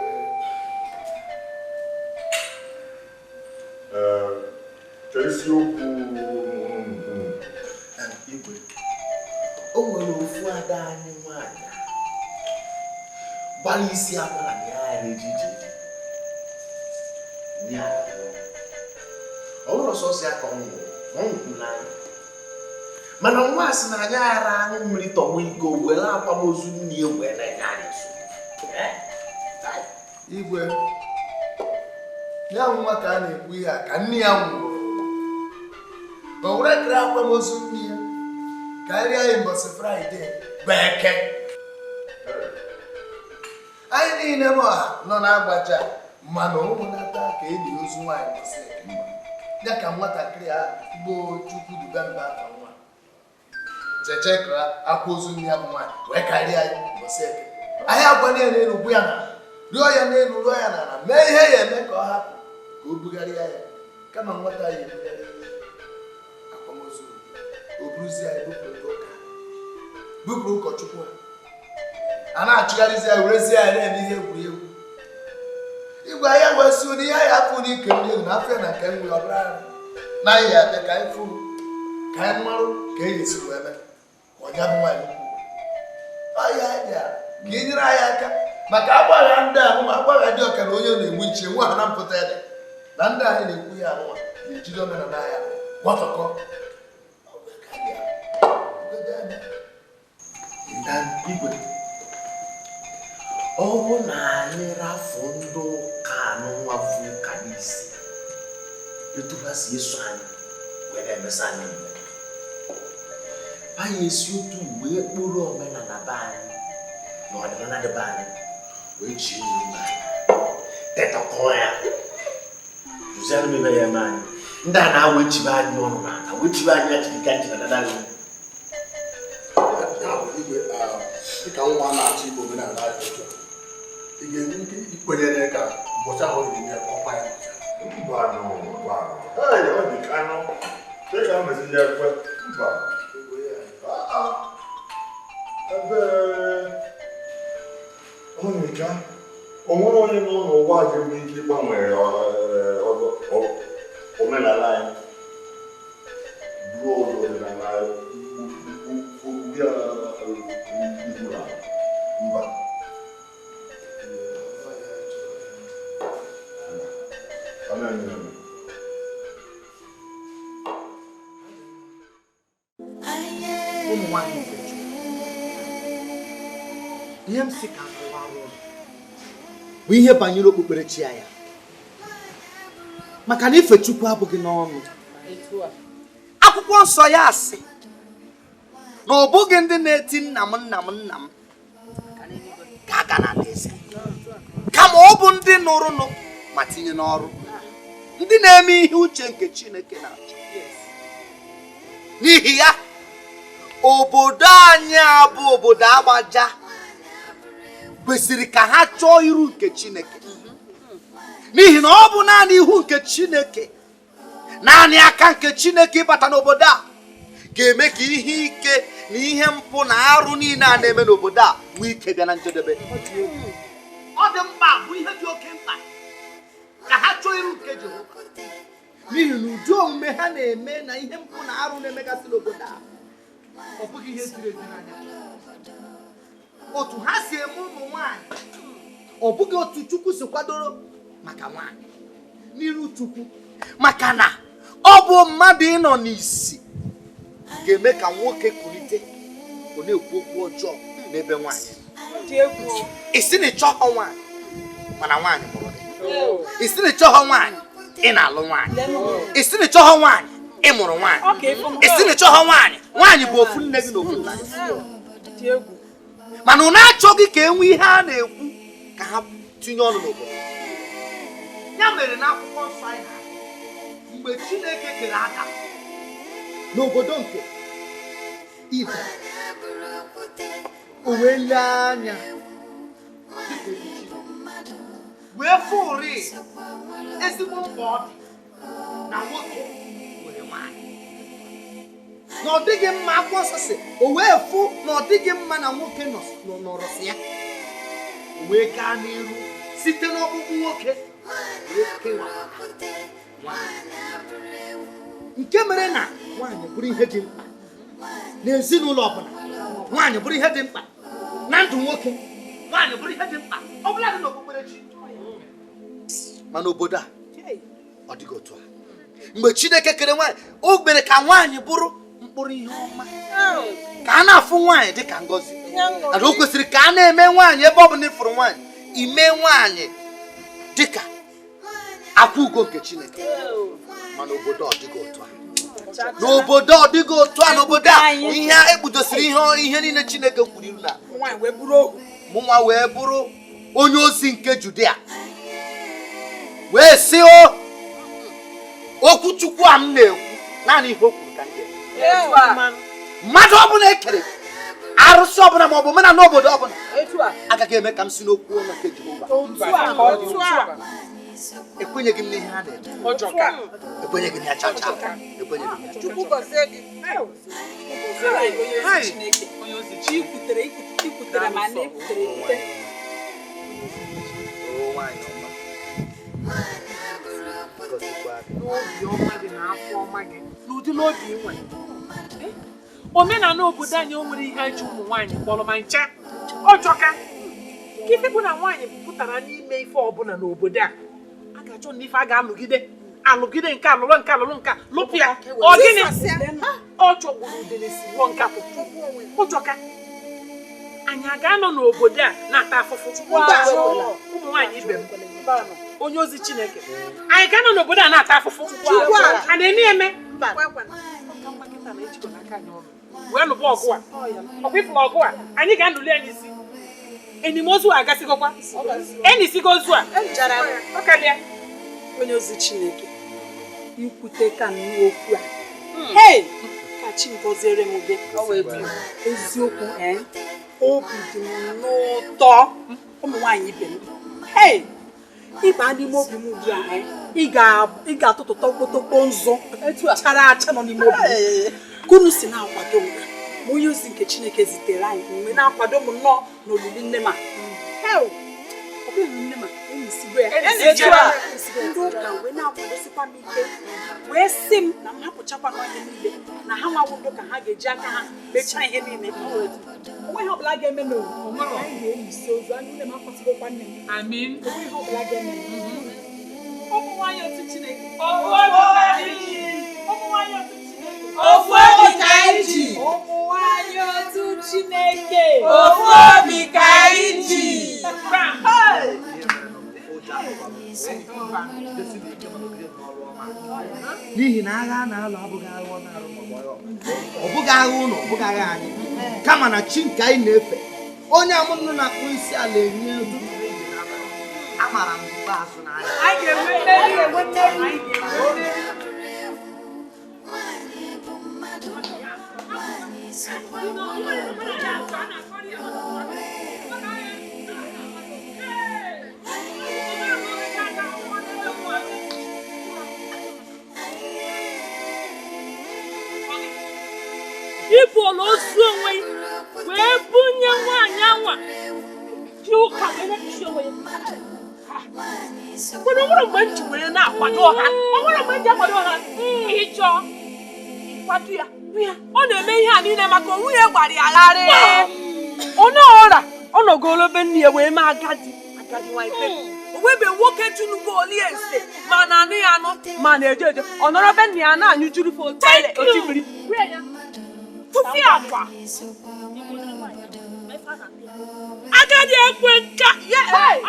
ka isiokwu igwe o nwere ofu ada anyị nwanyị gbara isi agbara na ya ejiji ọ bụrụ sọsọ ya ka ọ nwụrụ n'anya mana nwa asị na anyị aghara aṅụ mmiri tọgbọ iko were akwamozu nne ya wee na-enye anyị igwe ya nwa ka a na-ekwu ihe a ka nne ya nwụrụ o were kere akwamozu nne ya karịa ya mbọsị Fraịde bụ Eke anyị anyị niile nọ na-agbaja mana ụmụnata ka eji ozu nwaanyị ya ka nwatakịrị a bụ Chukwu duga mba nwa chechekra akwa ozu nne ya bụ nwaanyị wee karịa ya mbọsị eke anyị agwana ya n'elu bụ ya na rịọ ya n'elu rịọ ya n'ala mee ihe ya eme ka ọ hapụ ka o bugharịa ya kama nwata ya ebugharị akwamozu o buruzi ya bupụrụ ụkọchukwu a na-achụgharịzi ya werezi ya na-eme ihe egwuregwu igwe ahịa gwasị ụdị ihe ahịa afọ n'ike ndị egwu na afọ ya na nke nwe ọbụla na ahịa abịa ka anyị fụrụ ka anyị marụ ka e yesi wee mee ọnya bụ nwaanyị ọhịa abịa ka ị nyere anyị aka maka agbagha ndị ahụ ma agbagha dị ọka na onye na-egbu ichie nwa ha na mpụta ede na ndị anyị na-ekwu ya anụwa na-ejide omenala ya gbọtọkọ igwe ọ bụ na anyị rafụ ndị ụka anụnwa bụ ụka n'isi etu ha si eso anyị were emesa anyị anyị esi otu wee kpụrụ omenala be anyị na ọdịnala dị be anyị wee ji nri mba tetọkọ ya duzianụ mebe ya eme anyị ndị a na-awa echibe anyị ọnụ n'aka wechibe anyị achịkịka njikọdada anyị dịka nwa na-achọ igbo omenala anyị otu ị ga-enwe ike ikwenyere ka ụbọchị ahụ dị ime ka ọkwa ya ọ dị ka anụ dịka mezi ya ekwe mba ebe ọnịka o nwere onye nọ n'ụwa ga-enwe ike ịgbanwe omenala anyị bụrụ ụlọ ọdịnala mba ụmụ nwanyị ihe m si ka bụ ihe banyere okpukperechi ya maka na ife Chukwu abụghị n'ọnụ akwụkwọ nsọ ya asị na ọ bụghị ndị na-eti nna m ka aga na alaeze kama ọ bụ ndị nụrụnụ ma tinye n'ọrụ ndị na-eme ihe uche nke Chineke na-achọ n'ihi ya obodo anyị abụ obodo agbaja kwesịrị ka ha chọọ iru nke Chineke n'ihi na ọ bụ naanị ihu nke Chineke naanị aka nke Chineke ịbata n'obodo a ga-eme ka ihe ike na ihe mpụ na arụ niile a na-eme n'obodo a nwee ike bịa na njedebe ọ dị mkpa bụ ihe dị oke mkpa ka ha chọọ iru nke Jehova n'ihi na ụdị omume ha na-eme na ihe mpụ na arụ na-emegasị n'obodo a ọ bụghị ihe ziri ezi n'anya otu ha si eme ụmụ nwanyị ọ bụghị otu Chukwu si kwadoro maka nwanyị n'iru Chukwu maka na ọ bụ mmadụ ịnọ n'isi ga-eme ka nwoke kulite ọ na-ekwu okwu ọjọọ n'ebe nwanyị isi na ịchọghọ nwanyị mana nwanyị mụrụ gị isi na ịchọghọ nwanyị ị na-alụ nwanyị isi na ịchọghọ nwanyị ị mụrụ nwanyị isi na ịchọghọ nwanyị bụ ofu nne gị na ofu nna gị mana ụ na-achọghị ka e nwee ihe a na-ekwu ka ha tinye ọnụ n'obodo ya mere na akwụkwọ nsọ anyị mgbe Chineke kere aka n'obodo nke Igbo o wee lee anya wee fụrị ezigbo mkpa ọ dị na nwoke nwere nwanyị na ọ dịghị mma akwụkwọ nsọ si o wee fụ na ọ dịghị mma na nwoke nọrọsị ya o wee gaa n'iru site n'ọkpụkpụ nwoke wee kewaa nke mere na nwaanyị bụrụ ihe dị mkpa n'ezinụlọ ọbụla nwaanyị bụrụ ihe dị mkpa na ndụ nwoke nwaanyị bụrụ ihe dị mkpa ọ bụla dị n'okpukperechi mana obodo a ọ dịghị otu a mgbe Chineke kere nwaanyị o mere ka nwaanyị bụrụ mkpụrụ ihe ọma ka a na-afụ nwaanyị dị ka ngọzi na o kwesịrị ka a na-eme nwaanyị ebe ọ bụla ịfụrụ nwaanyị ime nwaanyị dị ka akwa ugo nke Chineke mana obodo ọ dịghị otu a n'obodo ọ dịghị otu a n'obodo a ihe ekpudosiri ihe niile Chineke kwuru iru na mụnwa wee bụrụ onye ozi nke Judea wee sị okwu Chukwu a m na-ekwu naanị ihe o kwuru ka m ga-eme. Mmadụ ọbụla ekere arụsị ọbụla ma ọ bụ mena n'obodo ọbụla agaghị eme ka m si n'okwu ọnụ nke Jehova. Ekwenyeghị m n'ihe ha na-eme. Ekwenyeghị m ya chacha. Ekwenyeghị m ya. Chukwu gọzie gị. Onye ozi chi ikwutere ma na-ekwutere ekwute. N'obi ọma gị na afọ ọma gị n'ụdị n'obi inwe. Omenala obodo anyị o nwere ihe eji ụmụ nwaanyị kpọrọ ma ncha ọjọka. Ife bụ na nwaanyị pụtara n'ime ife ọbụla n'obodo a ga-achọ na ife a ga-alụgide nke alụrụ nke lụpụ ya. Ọ gịnị? Ọ chọgburu udele si gwọ nkapụ ụjọka. Anyị a ga-anọ n'obodo a na-ata afụfụ ụmụ nwaanyị ibe m onye ozi Chineke. Anyị ga-anọ n'obodo a na-ata afụfụ a na-eme eme wee lụba ọgụ a ọkwịpụla ọgụ a anyị ga-anụli anyị isi enimozu a gasịgokwa enisigozu a ọ karịa. Onye ozi Chineke ikwute ka n'okwu a hey ka chi gọziere m gị eziokwu obi dị m n'ụtọ ụmụ nwaanyị ibe m hey ịba n'ime obi m ugbu a ị ga-atụtụta okpotokpo nzu chara acha nọ n'ime obi m kunu si na-akwado m onye ozi nke Chineke zitere anyị mgbe na-akwado m nnọọ n'olili nne m a ọ bụghị nne m a enyisigbo ya ndị ụka wee na-akwadosikwa m ike wee sị m na m hapụchakwa n'ọhịa niile na ha nwawodo ka ha ga-eji aka ha mechaa ihe niile onweghị ọbụla ga-eme n'owu anyị ga-eyisi ozu anyị nne m akwasịgokwa nne m onweghị ọbụla ga-eme ụmụ nwaanyị otu Chineke ụmụ nwaanyị otu Chineke ofu obi ka anyị ji. Ụmụ nwaanyị otu Chineke Ofu obi ka anyị ji. N'ihi na agha a na-alụ abụghị agha ọ na-alụ ọ bụghị agha ụlọ ọ bụghị agha anyị kama na chi nke anyị na-efe onye amụnụ na-akpụ isi ala enye amara m mgbe azụ n'anya anyị ga-enwe mmeri Ibolo ozu onwe wee bunye nwaanyị anwa ji ụka wee na-echi onwe ya. Mana ọ nwere mgbe m ji were na-akwado ha ọ nwere mgbe m ji akwado ha ịchọ kwado ya ọ na-eme ihe a niile maka onwunye gbara ya gharị onye ọra ọ nọgolo be nne ya wee mee agadi nwaanyị pe onwebe nwoke junugo oli ese ma na anụ ya anụ ma na-eje eje ọ nọrọ be nne ya na-anyụ juru fo otu mmiri tufi akwa agadi ekwe nka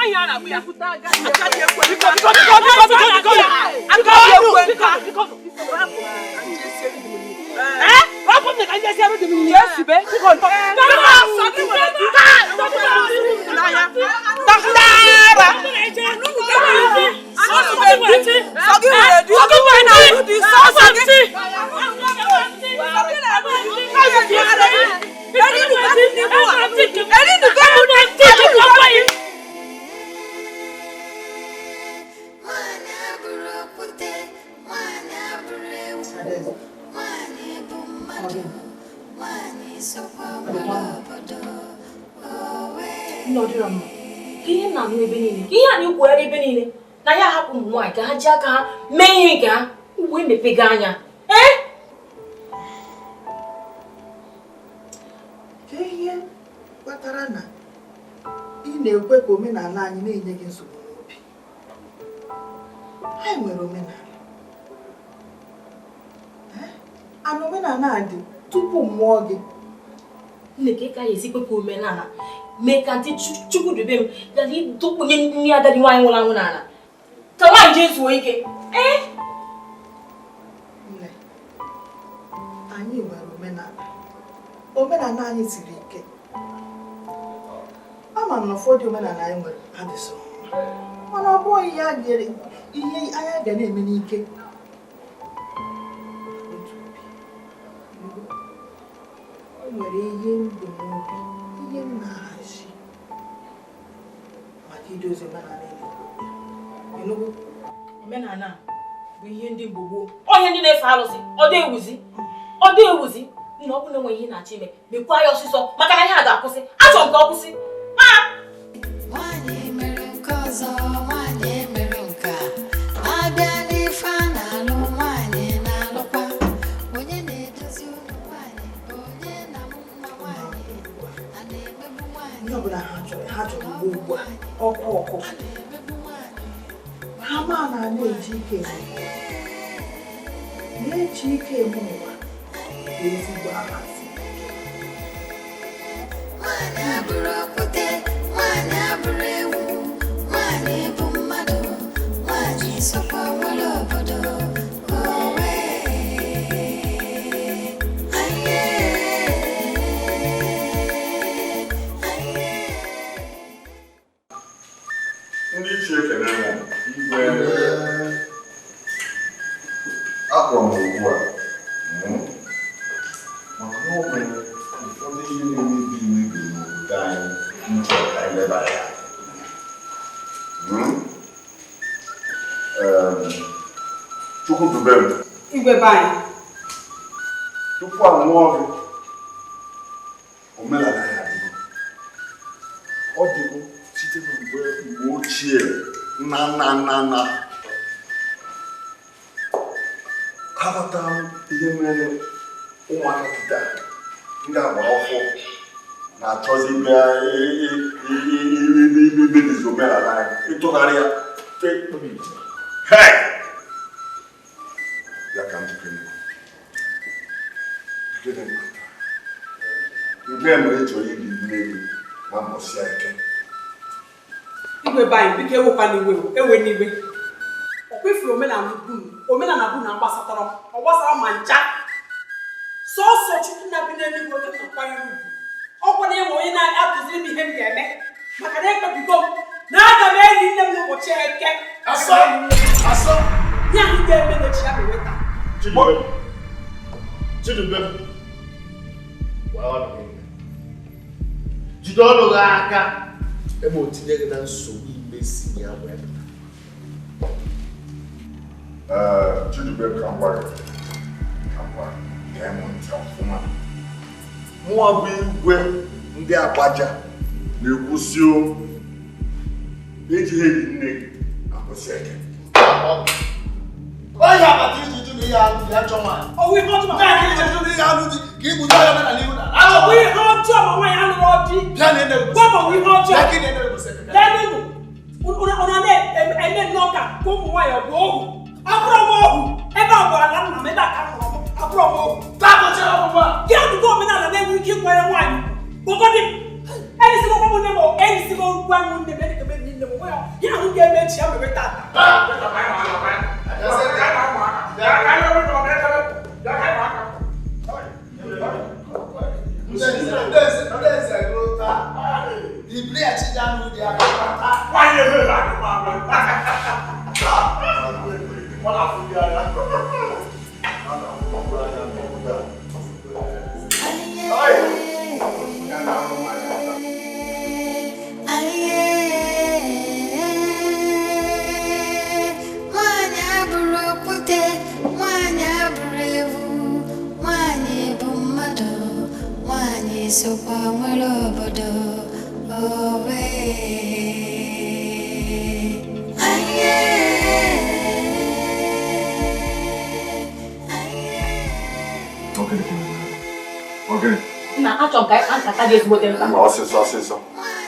anyị a na-akpụ ya agadi ekwe nka rapụ m ka ndị esi arụ dị m ya esibe ihe na anụ ebe niile ihe a na-ekwugharị ebe niile na ya hapụ ụmụ nwaanyị ka ha ji aka ha mee ihe nke ha uwe emepega anya ihe kpatara na ị na-ekwe ka omenala anyị na-enye gị nsogbu n'obi anyị nwere omenala ana omenala a dị tupu mmụọ gị nne ka ị ka ya esikwe ka omenala mee ka ntị Chukwu dube m gara ịdọkpunye nri agadi nwaanyị nwụrụ anwụ n'ala ka nwaanyị jee zuo ike nne anyị nwere omenala anyị siri ike ama m na ụfọdụ omenala anyị nwere adịsọ mana ọ bụghị ihe anyị ga na-eme n'ike. O nwere ihe ndụ n'obi, ihe m na-ahazi maka idozi omenala Igbo. Omenala bụ ihe ndị Igbo gboo. Onye ndị na-efe alụsị, ọ dị ewuzi. Nna ọ bụ na enwe ihe na-achọ ime, mekwa ya ọsịsọ maka na ihe a ga-akwụsị. Achọrọ m ka ọ kwụsị. Nwanyị mere nke ọzọ, nwanyị mere nke a. Abịa n'ife a na-alụ, nwanyị na-alụkwa. Onye na-edozi ụlọ nwanyị, onye na-amụ nwa nwanyị, a na-emegbu nwanyị. Ihe ọbụla ha chọrọ ugbu a ọkụ ha ma na-eji ike na-eji ike eme ụwa ezigbo amasị. Nwanyị abụrụ okwute, nwanyị abụrụ ewu, nwanyị bụ mmadụ, nwanyị sokwa nwere obodo. Ndị ichie ekele m igwe akpọrọ m ugbu a maka na o nwere ụfọdụ ihe na-emebi n'obodo anyị nchọ ka anyị leba ya. Chukwu dube m Igwe be anyị tupu a mụọ gị omenala ya adịgo. Ọ dịgo site na mgbe ochie nna aghọta m ihe mere ụmụaka kịta ndị agba ọfọ na-achọzi bịa imebizi omenala anyị ịtụgharị ya ya ka m jikere nke mere chọrọ iri nne gị na mbọsị eke. Igwe be anyị biko ewekwa n'iwe ewe n'iwe. Ọ kwefuru omenala bụ na gbasatara ọ gbasara ma ncha sọsọ Chukwu na-abi n'eluigwe oke na nkwanyere ugwu. Ọ kwanye enwe onye na-atụziri m ihe m ga-eme maka na ekpebigo m na aga m eri nne m n'ụbọchị eke. Asọ ya ahụ ga-eme n'echi ya beweta Chidube jide ọnụ gị aka ebe o tinye gị na nsogbu ime si ya wee Chidube ka m gwara ga-eme ntị ọfụma. Mụọ bụ igwe ndị Agbaja na-ekwusi ejighị eri nne gị na mbọsị eke. onye agbata iji jụ na ihe alụ dị achọ nwaanyị. Ọwụ ihe ọjọọ ma Ị jụ na ihe alụ dị ka ibute onye omenala ihu na ọwụ ihe ọjọọ ma nwaanyị alụrụ ọdị. bịa na enere Gwa ma ọwụ ihe ọjọọ. bịa ka ị na-enere bụ sekretari. Lẹ́nu ọ̀nà na-eme nnọọka ka ụmụ nwaanyị ọ bụ ohu. Abụrụ m ohu ebe ọ bụ ala nna m ebe aka mụrụ m abụrụ m ohu. Tabụchara ọmụma. Gị adụgo omenala na-enwe ike ịkwanye nwaanyị. Gbogodi m enisigo nwa m nne m enisigo ngwa m nne m edikebe m nne m nwe ya ya ahụ ga-eme echi ya mere tata. Sokwa nwere obodo owe na achọ ka nkata dị ezigbote mkpa. Ọsịsọ.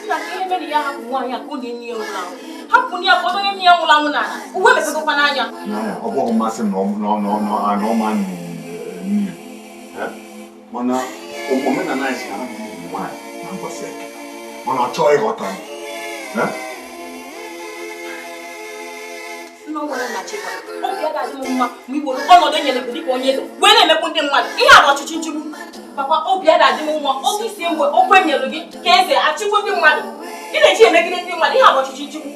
Nna ka ihe mere ya hapụ nwaanyị a ka ọ na-enye ya nwụrụ anwụ. Hapụ ya ka ọ donye nne ya nwụrụ anwụ n'ala. Uwe mepegokwa n'anya. Ọ bụghị mmasị m na ọma nne mana omenala anyị si na nwaanyị na mbọsị eke mana ọ chọghị ịghọta m. Nna nwere nna chekwa obi ya ga-adị m mma ma igbo ọnọdụ enyere gị dịka onye eze wee na-emekwu ndị mmadụ ihe a bụ ọchịchị nchigbu. Papa obi ya ga-adị m mma oge isi egwe okwe nyere gị ka eze achịkwu ndị mmadụ Ị na-eji emegide ndị mmadụ ihe a bụ ọchịchị Chukwu.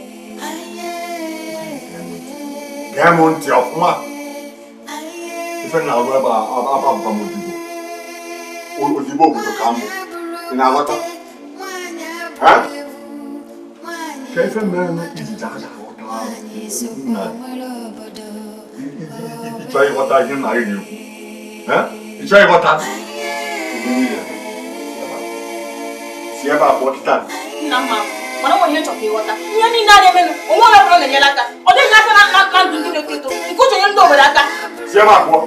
Gee m ntị ọfụma. Ife na-alụ ebe a abụkwa m odibo obodo ka mbụ. Ị na-aghọta? Ka ife mere na ijiji aja aghọta ịchọ ịghọta ihe nna gị na-ekwu. Ịchọ ịghọta? Si ebe a pụọ kịta. Nna mma, mana onwe ihe chọrọ ka ịghọta. Ihe niile a na-emenụ, onwe onye ọbụla na-enyere aka. Ọ dịghị aka na ndụ ndị na-eto eto. Nke uche nye ndị obodo aka. Si ebe a pụọ.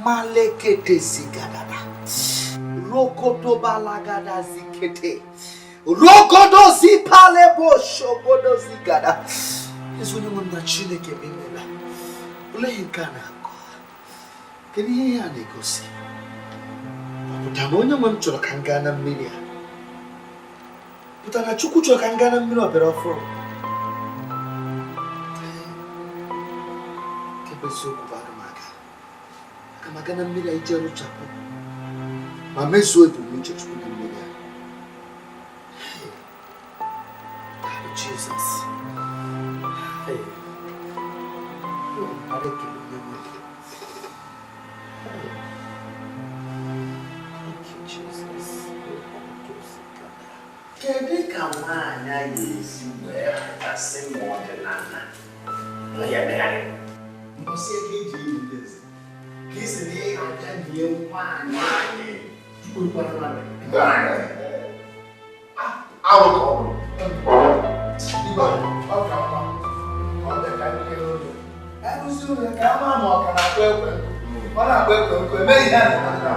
Malekete zigadada. Rokoto balagada zikete. Rokodo zipale boshogodo zigada. Yesu ni mwana Chineke bimela. Ule hinkana ako. Kini ya negosi. Putamonya mchoro kangana mmiri. Putana Chukwu choro kangana mmiri obere ofuru. Kebeso kubaga. Magana mmiri anyị jere chapụ ma mezuo ebumnuche Chukwu na mmiri a. Jesus. Kedu ka nwaanyị a ga-esi wee kasị ma ọdịnala ya megharị? Mbọsị ego iji iwu ndezi. Kisi ni aja ni wani. Awo ko. Diba, ọ̀dẹ̀ ka ni lo. Ẹnu si o ka ma mo kana kwekwe. Ona kwekwe ko me yi na na.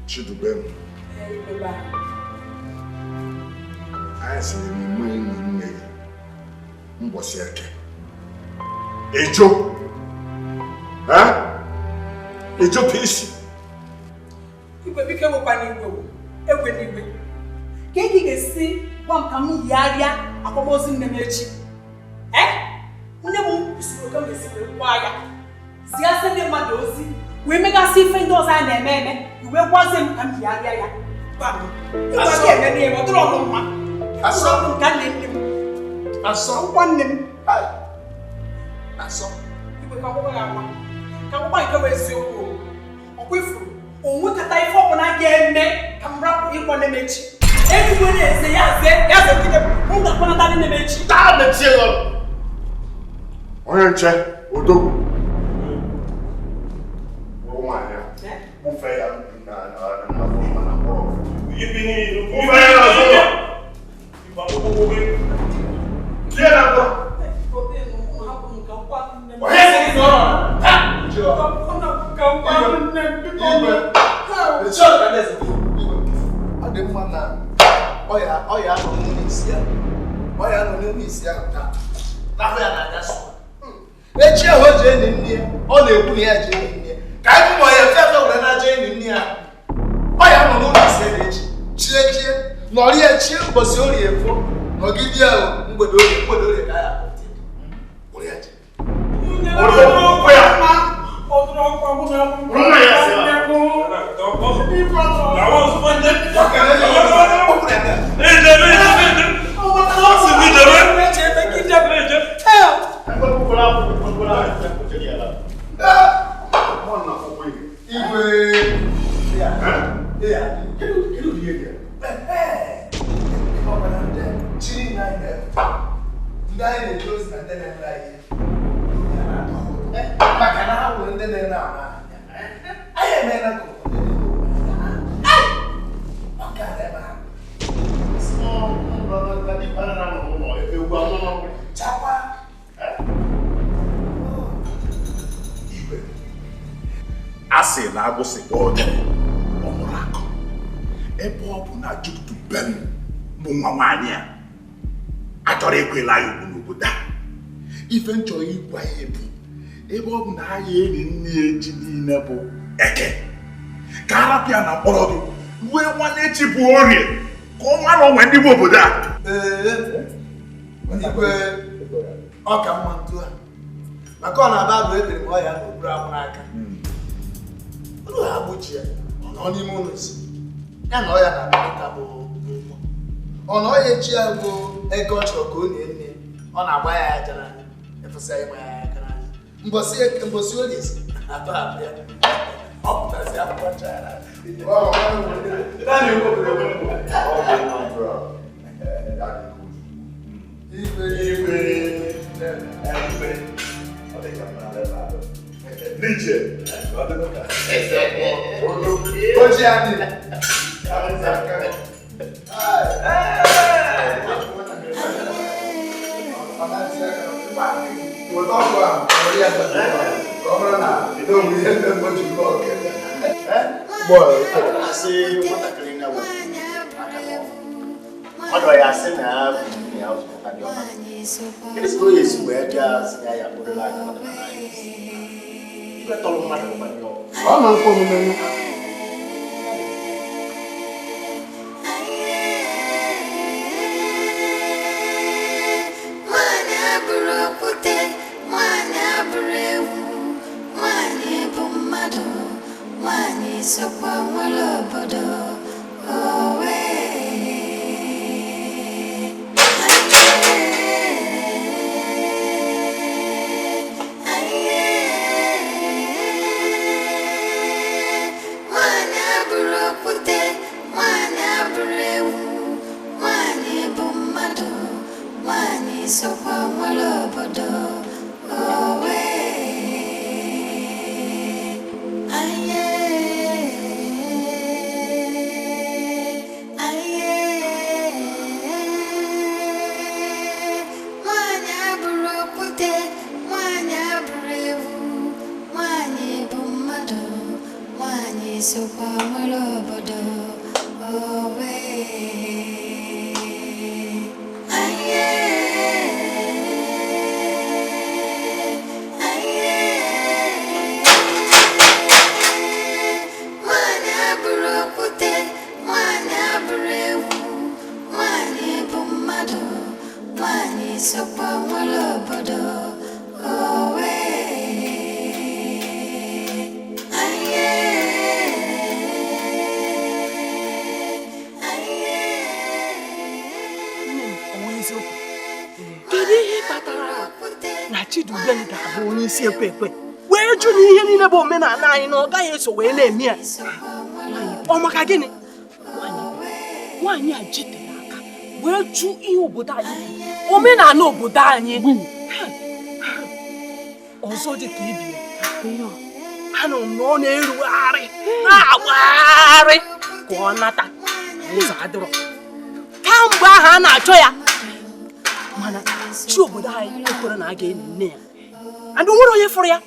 Chidubem. I see me nne mbọsị eke. Ejo. Ejo pisi. Igwe bike wụkwa n'igwe. Egwe n'igwe. Ka ị ga-esi gwa m ka m yigharịa akwamozu nne m echi. Nne m kwụsịrị oge m ga-esi gwa ya. Zigasị ndị mmadụ ozi wee megasị ife ndị ọzọ a na-eme eme. Iwe gwazi m ka m yigharịa ya. Gwa m. Ịgwa gị eme n'ihe ọ dịrị ọnụ mma. Asọ ka nne m. Asọ nkwa nne m. Asọ. Igwe ka akwụkwọ ya agwa. Ka akwụkwọ nke bụ eziokwu. Ọkwa ifuru. Onwe kata ife ọbụla ga-eme ka m rapụ ịkwa nne m echi. Ezigbo na-eze ya ze kide m ga-akpọnata nne m echi. Taa mechie ya. Onye nche odogwu. Nwaanyị a. Ufe ya na kpọrọ. Ufe ya na zụlọ. Kie na kpọrọ. Onye si nọ. Ọ dị mma na ọya nọ n'ime isi ya taa. N'afọ ya na-aga sụọ. Echi ahụ o ji enyi nne ya, ọ na-ekwu na ya ji enyi nne ya. Ka anyị mụọ ya efe were na-aja enyi nne ya. Ọya nọ n'ụlọ isi ya na-echi. Chie nọrọ ya chie ụbọchị orie efo. Nọgide ya mgbede orie ka ya pụta. Ụrụ ya ji. Ụrụ ya. Dai ne close na tena ndai. Makana hapo ndene na. Aya mena ko. Makana ba. Small brother tadi para na mo e u ba mo chapa. Iwe. Asị na agụsị ode ọmụrụ akọ. Ebe ọ bụ na Jukutu Ben bụ nwa nwaanyị a. Achọrọ ekwela ya ugwu n'obodo a. Ife nchọrọ ịgwa ya bụ ebe ọ bụ na ha ya enyi nne ya echi niile bụ Eke. Ka arapịa na mkpọrọ gị ruo nwanne echi bụ Orie ka ọ nwa na onwe ndị bụ obodo a. Igwe ọka mma ntu a. Maka ọ na-aba bụ ebere m ọya n'okpuru akwụ n'aka. Olu ha gbochi ya ọ nọ n'ime ụlọ isi. Ya na ọya na-abịa ka bụ mmụọ. Ọ na ọya echi ya bụ ego ọ chọrọ ka ọ na-ene ọ na-agba ya aja n'anya efesa ịgba ya aka n'anya mbọsị oge isi atọ abịa ọ pụtasị akwụkwọ nchara Oji adị wee jụ na ihe niile bụ omenala anyị na ọ gaghị eso wee na-eme ya ọ maka gịnị nwaanyị a jitere aka wee jụ ihe obodo anyị omenala obodo anyị ọzọ dị ka ibi anụ na ọ na-erugharị na-agbagharị ka ọ nata ụzọ adịrọ kamgbe ahụ a na-achọ ya mana chi obodo anyị ekwere na a ga-eni nne ya and nwere onye fụrụ ya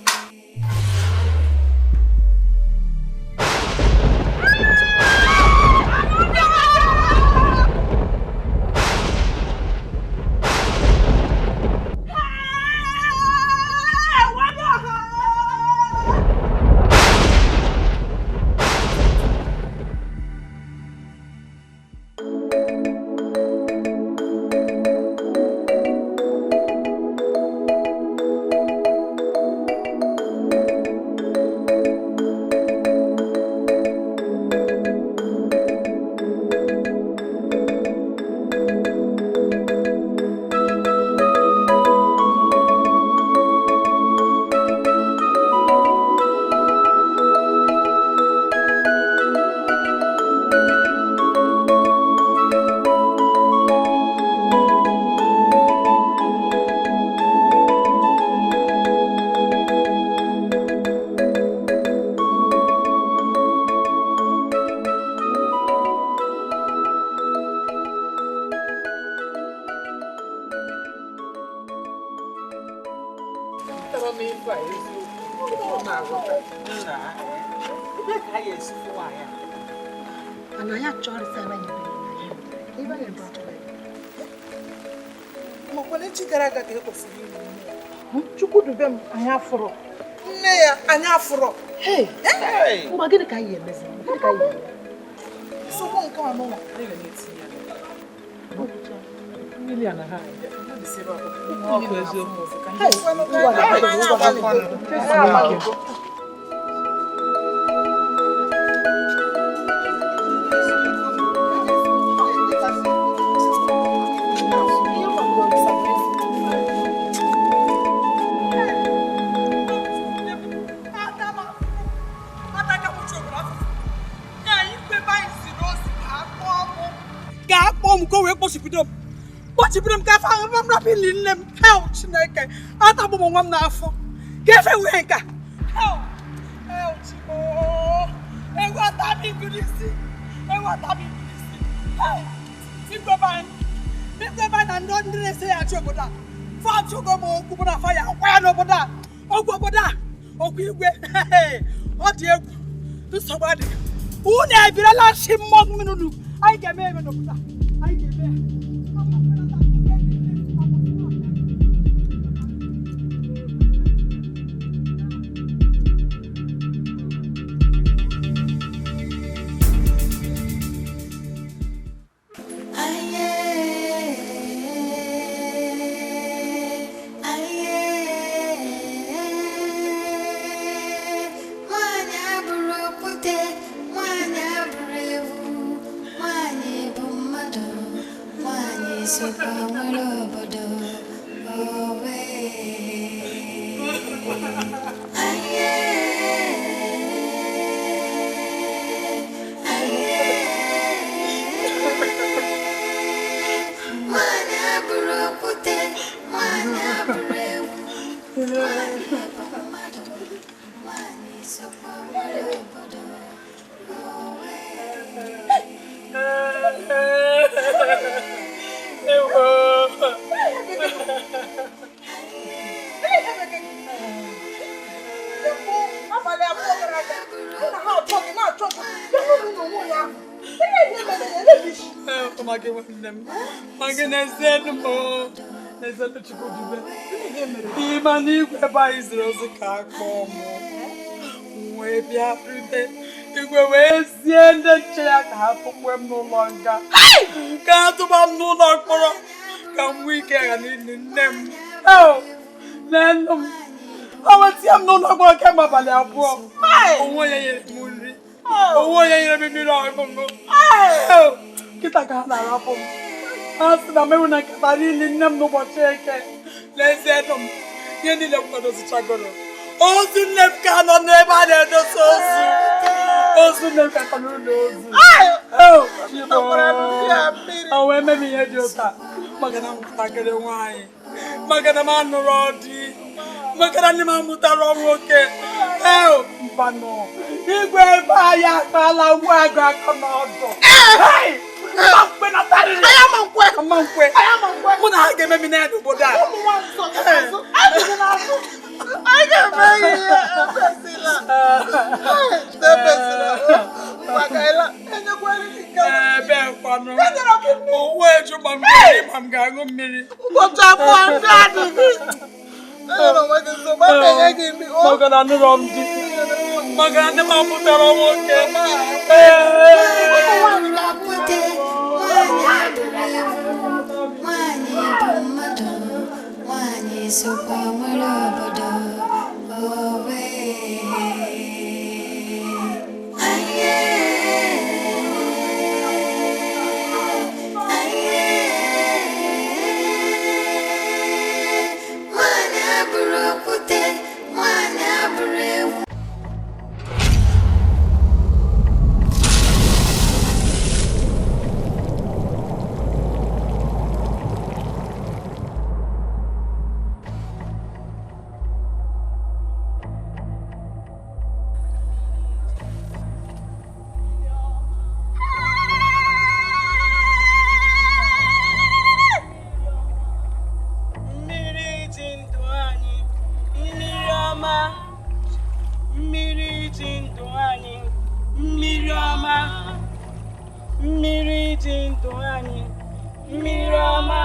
Ana ya chọrọ sana ya. Ibe ya bro. Ma kwale chi gara aga ka ekwesịrị ime. Chukwu dube m anya afụrụ. Nne ya anya afụrụ. Hey. Mgbe gịnị ka anyị emezi? Gịnị ka anyị eme? Nsogbu nke ọnụnwa. Million na ha. Kpochipụrụ m ka afọ ahụ m rapụ ili nne m hel Chineke atagbu m nwa m n'afọ ka efe nwee nka hel Chimo egwu atabi ngirisi igweba na ndị na-ese ya achị obodo a fọtụgo m okwu bụ na fa ya ọkwa ya n'obodo a ogwu obodo a okwu igwe ọ dị egwu nsogbu adịghị unu ebirala chi mmụọ mmiri unu anyị ga-eme eme n'obodo a anyị ga-eme igwe wee sie ndị nche ya ka ha tụkwe m n'ụlọ nga ka ha tụba m n'ụlọ mkpọrọ ka m nwee ike ghara n'ili nne m na nnu m o wetie m n'ụlọ mkpọrọ kemgbe abalị abụọ onwe onye nyere m nri onwe onye nyere m mmiri ọṅụṅụ kịta ka ha na-arapụ m ha sị na mewu na nkata n'ili nne m n'ụbọchị eke n'ezie nụ m ihe niile m kwadozichagoro ozu nne m ka nọ n'ebe a na-edosa ozu nne m ka nọ n'ụlọ ozu o wee mee m ihe dị ụta maka na m nwatakịrị nwaanyị maka na m anụrụ di maka na nne m amụtara nwoke mbanụ igwe ebe anyị akpala ngwa agụ aka n'ọdụ mụ na ha ga-eme m n'elu obodo a I can't bring it. mmiri dị ndụ anyị, mmiri ọma.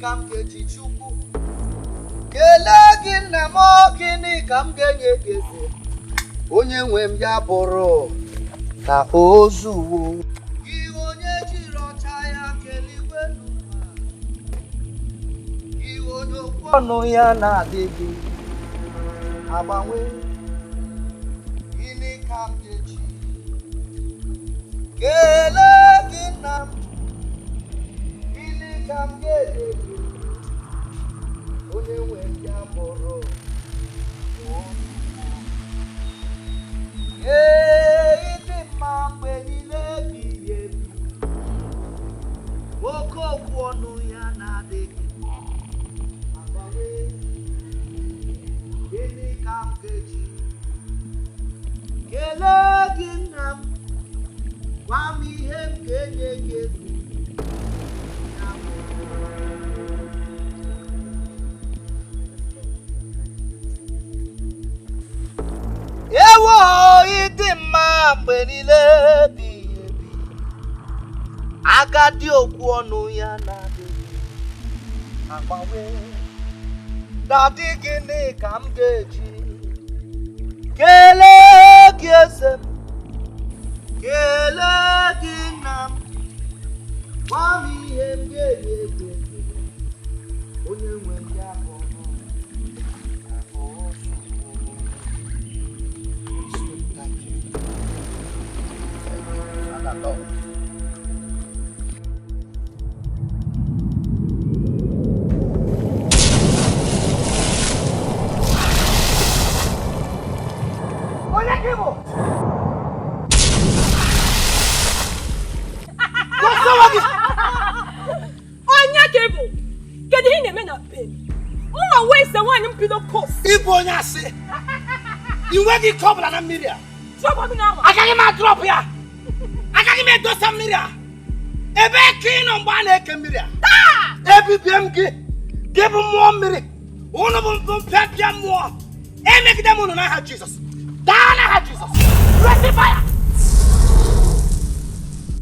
Ka m ga-eji Chukwu kelee gị nna m, gịnị ka m ga-enye gị eze onye nwe m ya bụrụ ka o zuwo gị onye jiri ọcha ya keligwe n'ụwa, gị onye okwu ọnụ ya na-adịghị agbanwe, gịnị ka m ga-eji kelee gị nna m, gịnị ka m ga-enye gị onye nwe ya bụrụ ịdị mma mgbe niile ebighị ebi, oke okwu ọnụ ya na-adịghị agbanwe, gịnị ka m ga-eji kelee gị nna m, gwa m ihe m ga-enye gị ezi ya bụrụ. Ewo ịdị mma mgbe niile ebighị ebi, agadi okwu ọnụ ya na-adịghị agbanwe, dadị gịnị ka m ga-eji kelee gị eze m, kelee gị nna m, gwa m ihe m ga-enye gị onye nwe m ya bụ onye asị inweghị ike ọbụla na mmiri a, agaghị m adrọpụ ya, agaghị m edosa mmiri a, ebe ka ị nọ mgbe a na-eke mmiri a ebibie m gị gị bụ mmụọ mmiri unu bụ mpịapịa mmụọ emegide m unu n'aha Jizọs daa n'aha Jizọs resifaya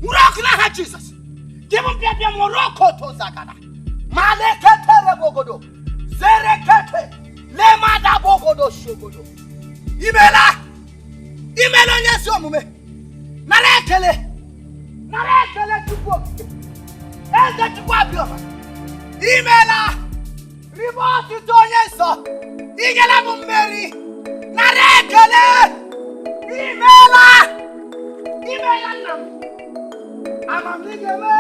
nwere ọkụ n'aha Jizọs gị bụ mpịapịa mmụọ rokoto zagada ma leketere bogodo zerekete lemada bogodo shogodo imela onye ezi omume nara ekele Chukwu okike eze Chukwu abịọma imela ribe ọtụtụ onye nsọ igela bụ mmeri nara ekele imela nna m amamnigeme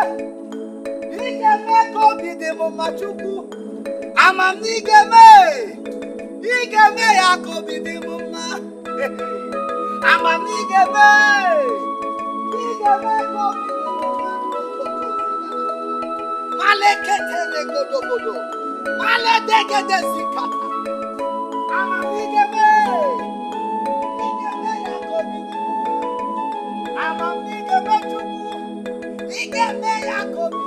ka obi dị m mma Chukwu amamnigeme ya ka obi dị m mma amamnigeme ka obi dị m mma Malekete godogodo. Maledegede zikata. Amamigeme. Igeme yakobi. Amamigeme Chukwu. Igeme yakobi.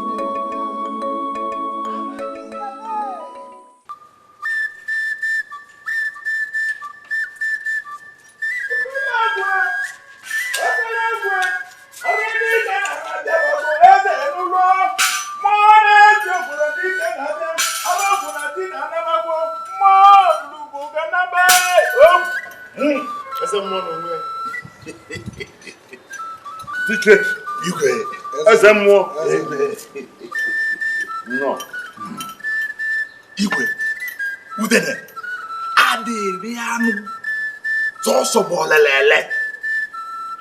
Dikeh, Igwe, eze mmụọ. No. Igwe, udene, adịrị anụ, sọsọ bụ ọlelele.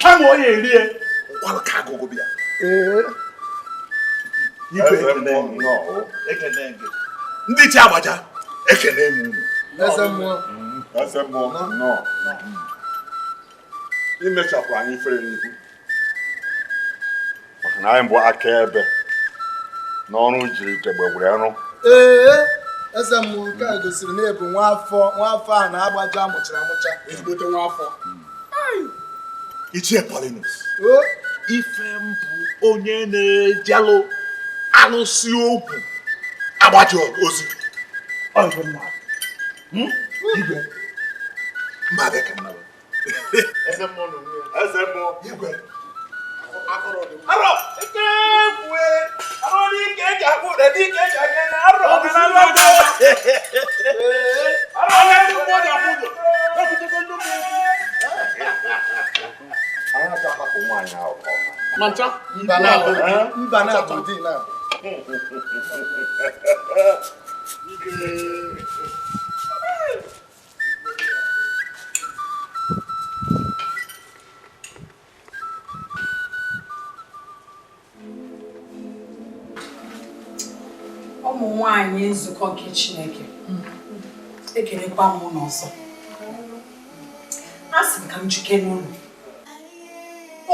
Kama onye erie, nkwalụ ka agụgụ bịa. Igwe ekene gị. Ndị chi agbaja, ekene m unu. Eze mmụọ. Eze mmụọ, no. Imechapụ anyị fere n'ihu. Maka na anyị bụ akaebe n'ọrụ jiri ugegbe were ọrụ. Eze mmụọ nke a gosiri na ebu nwafọ a na-agbaja amụchara amụcha ezigbote nwafọ. Ichie Paulinus. Ife m bụ onye na-ejelụ alụsị okwu agbaji ozi. Ọjọ mmadụ. Igwe. Mba abịa ka mmadụ. Eze mmụọ nọ n'ụlọ. Eze mmụọ. Igwe. Arọ! Ike bue! Arọ n'ike eji akpụ ụda n'ike eji aka na arọ! Ọ bụ na arọ bụ! Arọ na-eji ụgbọ dị abụ ụdọ! Ekwutekwa ndị ụmụ okwu! Anyị achọ akpapụ nwaanyị ahụ ka ọ ma. Mancha? Mba na-abụ di na-abụ. Ụmụ nwanyị nzukọ nke Chineke ekelekwa m n'ọzọ. A sị m ka m jike n'ụlọ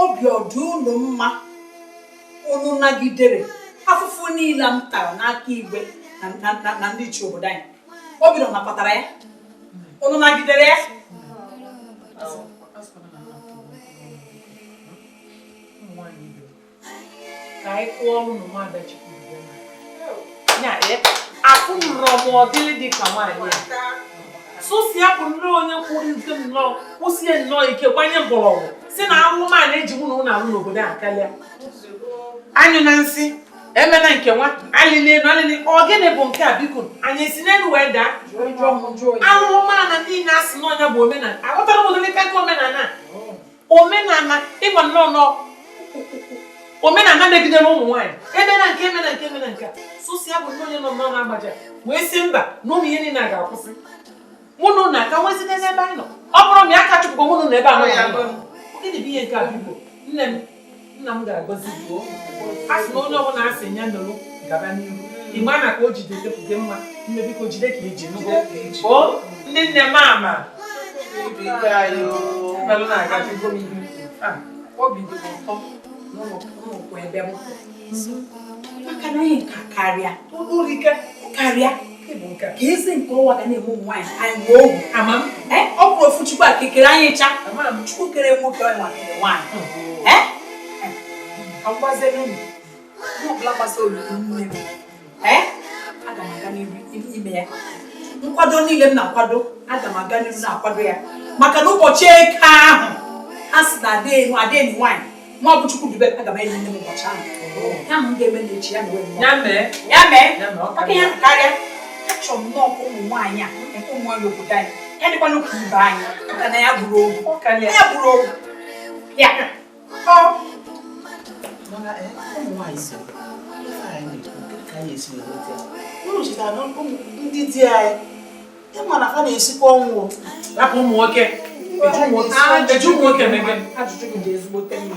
obi ọdụ ụlọ mma unu nagidere afụfụ niile m tara n'aka igwe na ndị chi obodo anyị. Obi nọ napụtara ya unu nagidere ya. Ka anyị kụọ ọrụ n'ụmụada Chukwu. Afụ nrọ m ọdịlị dị ka nwaanyị a. Sosia bụ nrọ onye kwụrụ ike nnọọ kwụsie nnọọ ike gbanye mgbọrọgwụ si na ahụhụ a na-eji mụ na ụlọ alụ n'obodo a karịa. Anyụ na nsị emena nke nwa alịla elu alịla ọ gịnị bụ nke a biko anyị esi n'elu wee daa ahụhụ mana niile a sị n'ọnya bụ omenala aghọtara m ụdịrị ka omenala ịgwa nnọọ omenala megidere ụmụ nwaanyị emena nke Sosia bụ onye nọ nnọọ na-agbaja wee si mba na ụmụ ihe niile a ga-akwụsị mụ na ụnụ aka nwezide n'ebe anyị nọ ọ bụrụ m ya aka chụpụgo mụ na ebe anọ ya gịnị bụ ihe nke a biko nna m ga-agọzi gbuo a sị na onye ọbụla asị nya nọrọ gaba n'ihu igbe a na ka o jide depụta mma mme biko jide ka eji nụgo ndị nne m ama obi dị m ụtọ n'ụmụkwụ ebe m maka na ihe nka karịa ka ezi nke ụwa ga na-eme ụmụ nwaanyị anyị nwee ohu ama m ọ bụrụ ofu Chukwu a kekere anyị cha Chukwu kere nwoke ọ nwa kere nwaanyị ka m gbazie n'ụlọ No black pastor nne. Aga m aga n'ihu ime ya. Nkwado niile m na-akwado, aga m aga n'ihu na-akwado ya. Maka na ụbọchị eke ahụ, a sị na adịghị nwanyị. Mụ abụ Chukwu dube aga m enyi nne m ụbọchị ahụ. Ya m ga-eme n'echi ya mewe m. Ya mee. Maka ya karịa. Achọrọ m nnọọ ụmụ nwaanyị a, nke ụmụ nwaanyị obodo anyị. Ya dịkwa n'okwu ibe anyị, maka na ya gburu ogu. Ya gburu ogu. Ya. Mana ụmụ nwaanyị si, ka anyị esi n'obodo ya. Unu chetara na ndị di anyị, ịma na fa na-esikwa ọnwụ. Rapụ ụmụ nwoke. Eju ụmụ nwoke mebe. Ajụjụ gị dị ezigbote mma.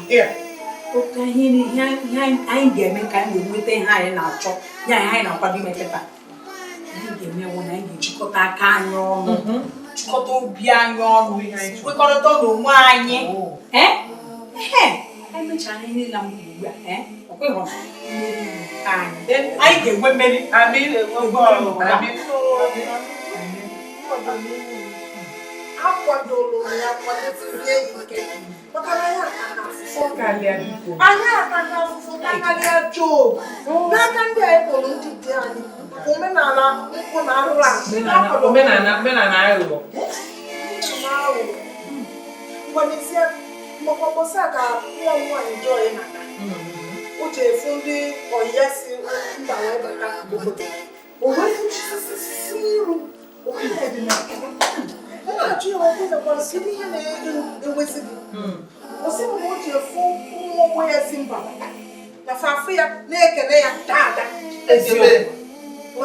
Oke ihe anyị ga-eme ka anyị nweta ihe anyị na-achọ, ya anyị na-akwado ime kịta. Anyị ga-emewo na anyị ga-ejikọta aka anyị ọnụ, jikọta obi anyị ọnụ, kwekọrịta n'onwe anyị. Anyị mechara ihe niile m ugbu a, ọkweghọ anyị ga-enwe mmeri. Akwadoro ya kwadozie ike maka na ya aka na afụfụ karịa Job n'aka ndị anyị kpọrọ ndị di anyị omenala nkwụ na arụrụ omenala aghụghọ ngwanezie mgbakọbọsị a ka nwa m nwaanyị Joy nata o ji efu ndị ọyịya si mba wee bata obodo o wee fụchisisi iru na-achụ ya ọkụ mekwara kedu ihe na-ewezi gị osi m o ji efu ụmụ onwe ya si mba na fafụ ya na-ekele ya dada ọ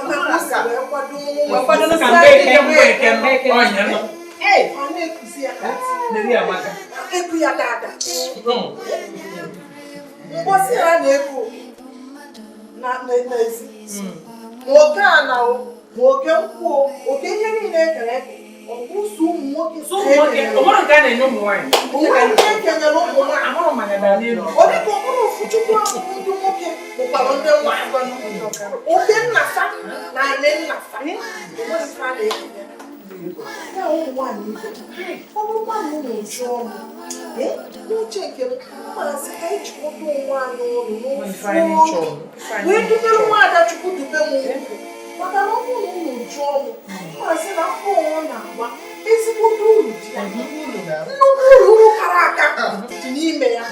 na-ekuzi ya eku ya dada mgbọsị ha na-eku n'ezi ma oke ana ma oke nkwụ oke ihe niile ekele ọkwụsụ ụmụ nwoke ọmụrụ nke a na-enye ụmụ nwaanyị ekenyere ụmụ nwaanyị ọ dịka ọkpụrụ ofu Chukwu ahụ ndị nwoke bụkwara ndị nwaanyị oke nnafa na nne nnafa ya ụmụ nwaanyị ibe ọ bụrụkwa na ụmụ uju ọnụ n'uche nke m masị ka anyị jikọta onwe anyị ọnụ n'ofu ọnụ wee dubere nwaada Chukwu dube m ukwu maka na ọ bụrụ na ụmụ uju ọnụ masị na afọ ọnwa na-agba ezigbote uru dị ya nnukwu uru kara aka dị n'ime ya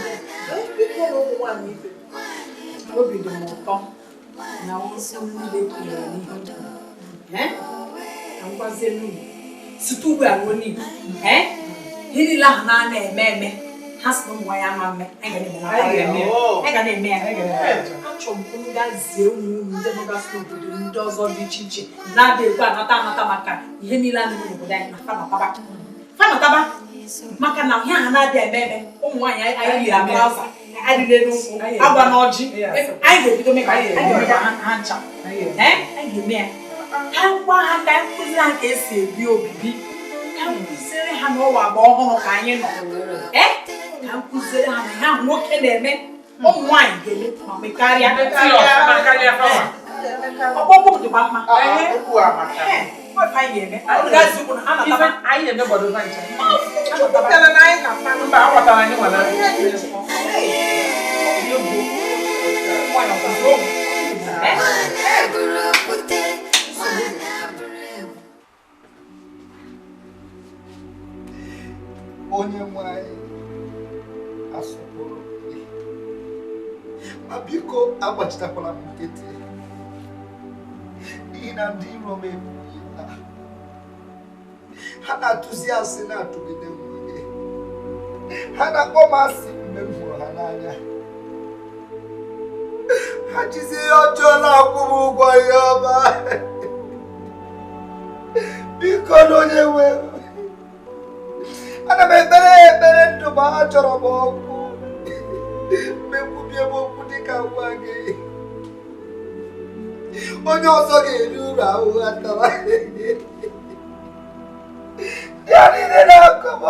biko na ụmụ nwaanyị ibe obi dị m ụtọ na isi niile kwunyere n'ihe ka m gwazie n'ugwu site ugbu a ruo n'ihu ihe niile ahụ na-eme ha si na ụmụ nwaanyị ama mme anyị ga na-eme ya achọrọ m unu gazie ụmụ unu ndị nọgasị n'obodo ndị ọzọ dị iche iche na-adịghịkwa anata maka ihe niile a na-eme n'obodo anyị na fanataba maka na ihe ahụ na-adịghị eme ụmụ nwaanyị anyị yiri abaza adịghị n'ụkwụ agwa n'ọjị anyị ga-ebido mee ka anyị ga-eme ha ncha anyị ga-eme ya ha ngwa ha ka anyị kụziri ha ka esi ebi obibi ka m kụziri ha n'ụwa agba ọhụrụ ka anyị nọ ka m kụziri ha na ihe ahụ nwoke na-eme ụmụ nwaanyị ga-eme ma mekarịa ọkpọkpọ dịkwa mma anyị ga-eme anyị na-eme gbado na ncha mba agbatara anyị nwana onye nwanyị asọpụrụ gị ma biko agbachitakwala m nkịtị n'ihi na ndị iro m ebughị ha na-atụzi asị na-atụgide nwunye ha na-akpọ m asị mgbe m hụrụ ha n'anya ha jizi ihe ọjọọ na-akwụ m ụgwọ ihe ọma biko na onye nwe ana m ekpere ndụ ma ha chọrọ m ọkụ mekwubie m okwu dịka gwa gị onye ọzọ ga-eri uru ahụhụ atara ya niile na-akọ m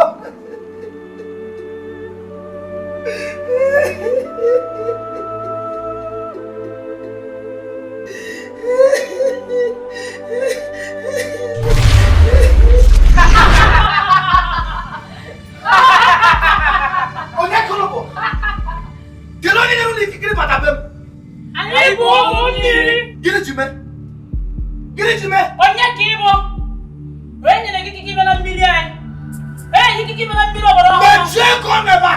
onye kụrụ bụ kedu onye nyere ụlọ ikikere maka be m Ibu mmiri. Gịnị ji mee? Gịnị ji mee? Onye ka ịbụ? Onye nyere gị ikike ime na mmiri anyị? Onye ikike ime na mmiri obodo ọhụrụ? Mechie ka ọ na-ebe a!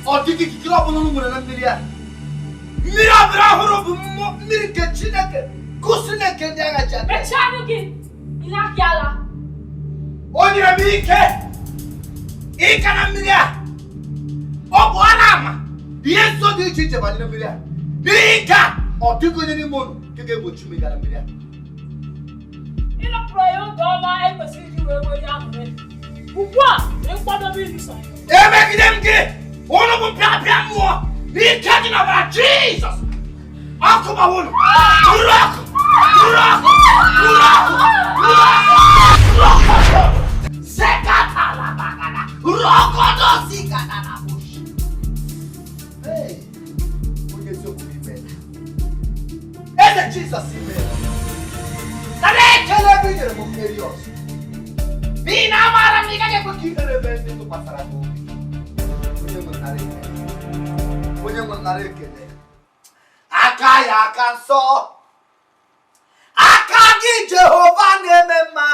Ọ dịghị ikikere ọbụla unu nwere na mmiri a. Mmiri ọbụla ọhụrụ bụ mmiri nke Chineke. Gosi na nke ndị agha ji aka. Mechie anụ gị! Ile aka ala. O nyere m ike ịka na mmiri a. Ọ bụ ala ama ihe nso dị iche iche banyere mmiri a. N'ihi nke a, ọ dịghị onye n'ime unu nke ga-egbochi m ịga na mmiri a. Ịnọpụrụ ya oge ọma ekwesịrị iji wee wee ahụ mee. Ugbu a, ịkwadobe iluso. Emegide m gị! Unu bụ mpịapịa mmụọ n'ike dị n'ọbara Jizọs! Ọkụ gbawa unu! Uru ọkụ! Uru ọkụ! Uru ọkụ! Uru ọkụ! Sekatala bagada! Rogodo sikana na bush! Hey! Onye eziokwu n'ime ya. Eze Jizọs ime ya. Nara ekele ebe i nyere m mmeri ọzọ. N'ihi na amaara m na ị gaghị ekwe ka ihere ebe ndị tụkwasara gị obi. Onye nwe nara ekele. Aka ya aka nsọ. Aka gị Jehova na-eme mma.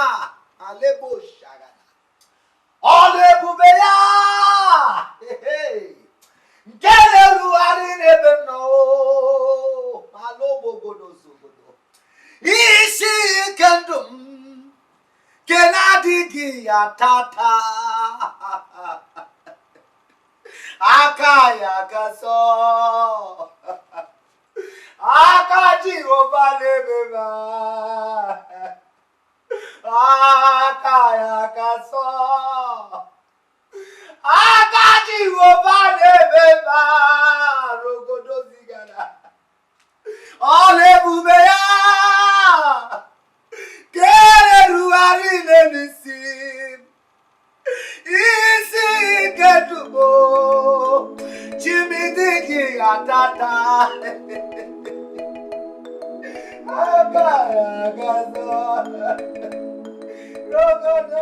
Alebo shagada. Ọlụ ebube ya. Nke na-erugharị n'ebe m nọ. Ala obodo sobodo. Isi ike ndụ m. Ke na-adịghị ya tata. Aka ya gasọ. Aka Jehova na-emeba. Aka ya gasọ. Aka Jehova na-emeba. Rogodo zigara. Ọlụ ebube ya. Ga-erugharị n'isi. Isi ike dubo. Chimidigi atata. Aka ya gasọ. Rogodo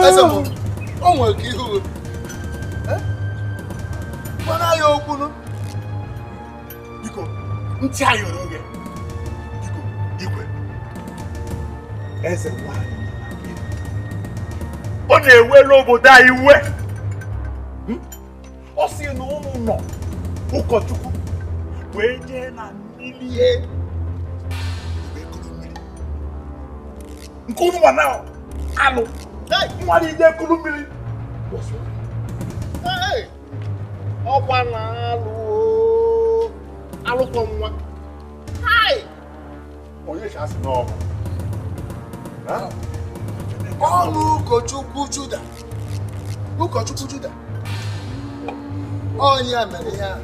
eze m, o nwere ka ihe uwe mana ya okwunu biko ntị anyị oro oge biko igwe eze nwanyị ọ na-ewere obodo anyị iwe ọ sị na ụmụ nọ ụkọchukwu wee jee na mmiri ihe nke ụmụ nwa na alụ nwa na ije kuru mmiri ọkwa na alụ alụkọ nwa onye chasị n'ọgụ ọnụ ụkọchukwu Juda onye a mere ihe ahụ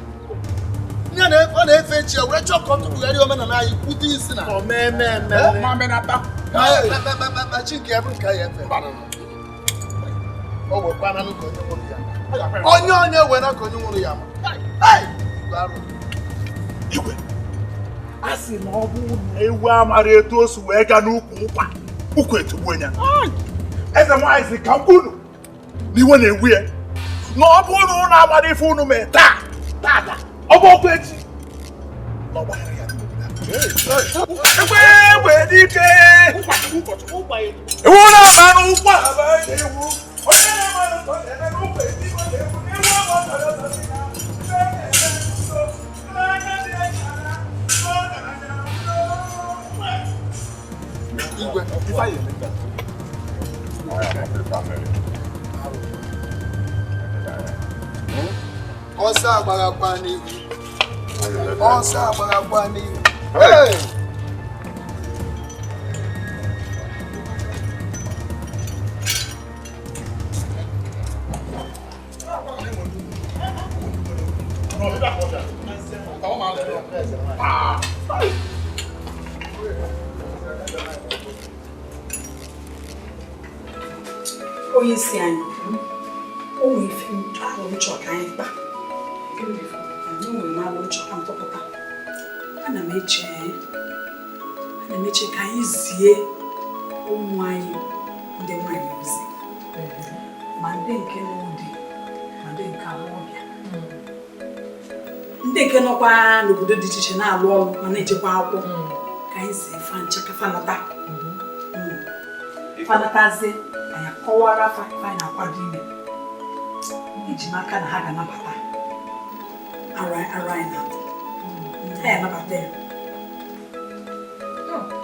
ọ na-efe chi were chọọ ka ọ tụpụgharị omenala anyị kwute isi na chi nke ebe nke ya efe o wekwana n'ụka onye nwụrụ ya onye were ka onye nwụrụ ya igwe a sị na ọ bụrụ na ewu amara etu o si wee gaa n'ukwu ụkwa etugbu ya eze nwaanyị si ka mkpụrụ n'iwe na-ewu ya na ọ bụrụ na ụnụ amara ife unu mee taa ọ bụ ọkụ echi na ọgbanyere ya egbe dike ewu na-ama n'ụkwa ewu onye na-ama n'ụkwa ebe n'ụkwa etigbo na-ewu n'iwu ọgbọ igwe ife anyị emeka ọsọ agbaghakwa n'ihu onye si anyị o nwere ife alụ nchọ ka anyị kpa anyị nwere m alụ nchọ ka m tụpụta ana m eche ka anyị zie ụmụ anyị ndị nwanyị ozi ma ndị nke n'ụdị ma ndị nke alụọbịa ndị nke nọkwa n'obodo dị iche iche na-alụ ọrụ ma na-ejekwa akwụkwọ ka anyị zie fancha ka fanata fanatazie anyị akọwara fa anyị na-akwado ime iji maka na ha ga-anabata ara anyị na-atụ ha ya anabata ya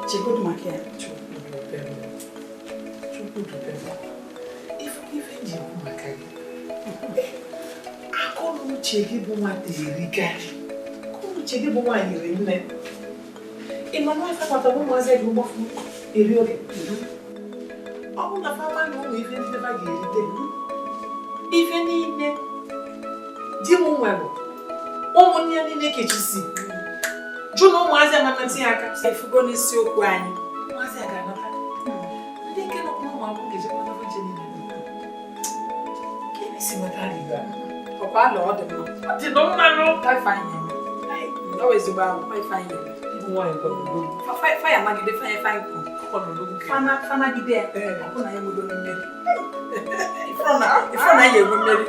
chegodu maka ya ife ji ekwu maka gị akọnuche gị bụ nwata erika akọnuche gị bụ nwaanyị ri nne ị nọ n'afọ kpatara ụmụazị gị ụgbọfụ eri oge ọ bụ na fama na ụmụ ife ndị ba ga-erite ife niile di m nwere ụmụnne ya niile kechisi jụ na ụmụazị amametị ya aka efugo n'isiokwu anyị ụmụazị a ga-anata ndị nke nọ n'ụmụ akwụkwọ ga-ejekwa n'afọ je niile gịnị si nwetara igbe ọkwa ala ọ dị mma ọ dị nọ mmanụ ifeanyị eme ọ wụ ezigbo ahụ ifeanyị eme ịbụ nwaanyị gwara faya magide fanya fanagide ya ọ bụ na ya nwedoro mmeri ifuru na ya egwu mmeri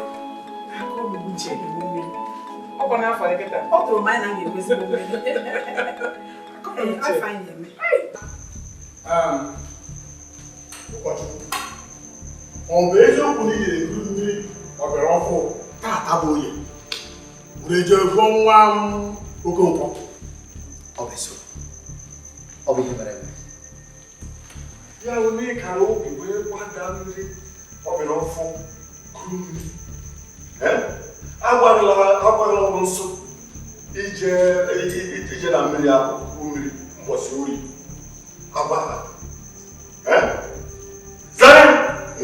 ọ bụ n'afọ eketa ọ tụrụ m anyị na ga-egwu ezigbo mmeri ifeanyị eme ụkọchukwu ọ bụ eziokwu na ị nyere nkuru mmiri ọbara ọfụ taata bụ onye were jee gụọ nwa Okonkwo ọ bụ so ọ bụ ihe mere eme ya bụ na ịkara obi wee gbada mmiri ọbara ọfụ kuru mmiri agwaghịla m nso ije na mmiri ahụ kuru mmiri mbọsị oyi agwagha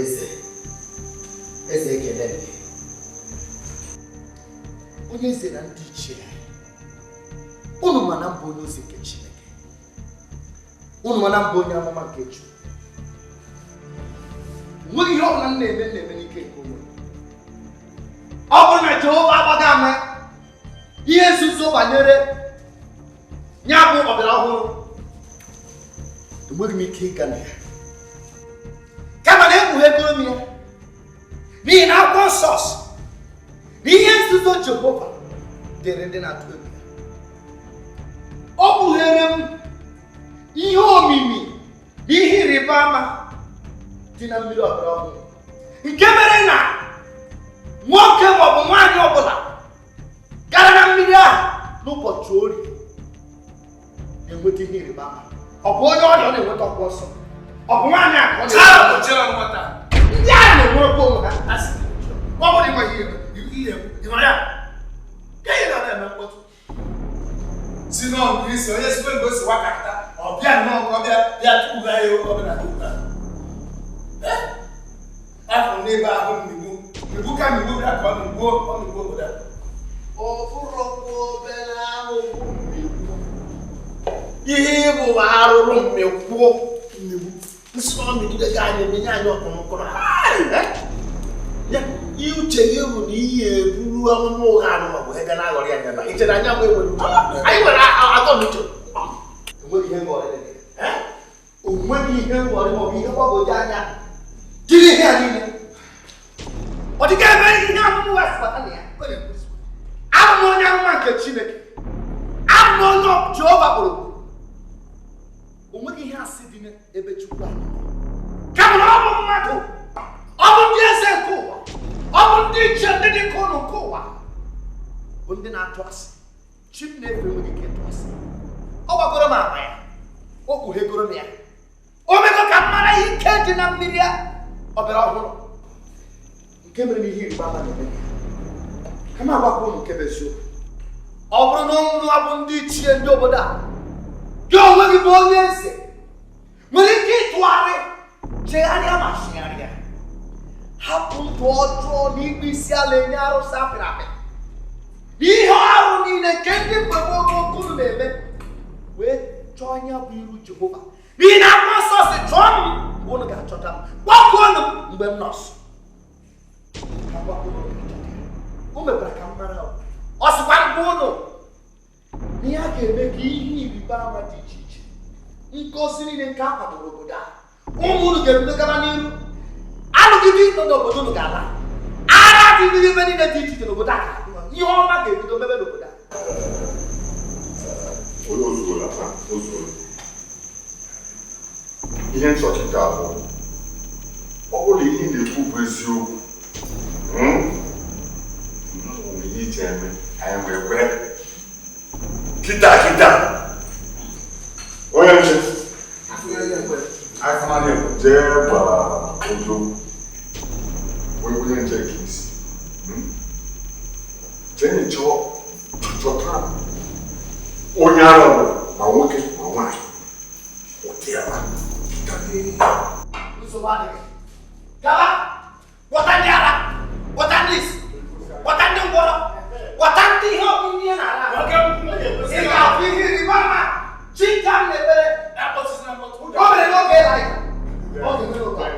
eze ekele gị onye eze na ndị ichie unu ma na mbụ onye ozi nke Chineke unu ma na mbụ onye amụma nke Chukwu nweghị ihe ọbụla m na-eme n'ike nke onwe ọ bụrụ na Jehova agbaghị ama ihe nzuzo banyere ya bụ ọbịara ọhụrụ enweghị m ike ịga na ya kama na ekpughegoro m ya n'ihi na akwụkwọ nsọ na ihe nzuzo Jehova dịrị ndị na-atụ egwu ya ọ kpughere m ihe omimi na ihe ịrịba ama dị na mmiri ọbara ọhụrụ nke mere na nwoke maọbụ nwaanyị ọbụla gara na mmiri ahụ n'ụbọchị orie na-enweta ihe ịrịba ama ọ bụ onye ọrịa ọ na-enweta ọgwụ ọsọ ọ bụ nwaanyị akọ ndị ahụ na-enwekwa onwe ha ọ bụrụ ịnweghị ihe ya ka ihe na-eme mkpọtụ si n'ọgụ isi onye sikwe mgbe o si wakata ọbịa nnọọ ọbịa bịa tupu ha ya ọbịa tupu ha afọ n'ebe ahụ mmigbu ka mmigbu bịa ka ọ mmigbu obodo ọfụrụkwa obere ahụhụ mmigbu ihe ịbụ arụrụ mmegbu nsị ọ megide gị anyị emenye anyị ọkụmkụrụ ihe uche gị bụ na ihe eburu ọmụmụ ụgha anụ maọbụ ebe na-aghọrị anya na ichere anya mgbe nwere anyị nwere atọ n'uche onweghị ihe nghọrị maọbụ ihe mgbagwoju anya jiri ihe a niile ọ dịka ebe ihe amụmụ ụgha sibata na ya abụ m onye amụma nke Chineke abụ m onye Jehova kpụrụ onweghị ihe asị dị n'ebe Chukwu anyị kama na ọ bụ mmadụ ọ bụ ndị eze nke ụwa ọ bụ ndị iche ndị dị ka ụnụ nke ụwa bụ ndị na-atụ asị chi m na-efe enweghị ike ịtụ asị ọ gbagoro m akpa ya o kpughegoro m ya o mego ka m mara ihe ike dị na mmiri ya ọbara ọhụrụ nke mere na ihe ịrịba ama na-eme ya kama agbakọ ụnụ nke bụ eziokwu ọ bụrụ na ụnụ abụ ndị ichie ndị obodo a gị onwe gị bụ onye eze nwere ike ịtụgharị chegharịa ma chigharịa hapụ ndụ ọjọọ na ikpe isi ala enye arụsị apịrị apị ihe ọrụ niile nke ndị mgbe gboo na-eme wee chọọ anya bụ iru Jehova n'ihi na akwụkwọ nsọ si chọọ m mgbe unu ga-achọta m gbakwuonụ m mgbe m nọsụ n'obodo a. Ụmụ unu ga-ebido gaba n'iru. Alụgide ịnọ n'obodo unu ga-ala. Ara dị n'ihe niile dị iche iche n'obodo a. Ihe ọma ga-ebido mebe n'obodo a. Onye ozugbo lata, ozugbo. Ihe nchọchịta abụọ. Ọ bụrụ ihe na-ekwu bụ eziokwu. Ihe ije eme, anyị wee kwere. Kita. Onye nche. Anyị kama na-ekwu jee gbara ojo. Onye nche ka isi. Jee chọta onye ara ọbụla ma nwoke ma nwaanyị. Ụdị ya ma. Nsogbu adịghị. Gaba! Wọta ndị ara! Wọta ndị isi! Wọta ndị ngwọrọ! Wọta ndị ihe ọkụkụ ihe n'ala! Ị ga-afụ ihe ịrịba ama! Chika m na-ekpere! O mere n'oge ịla ya! Ọ ga-eme n'oge a.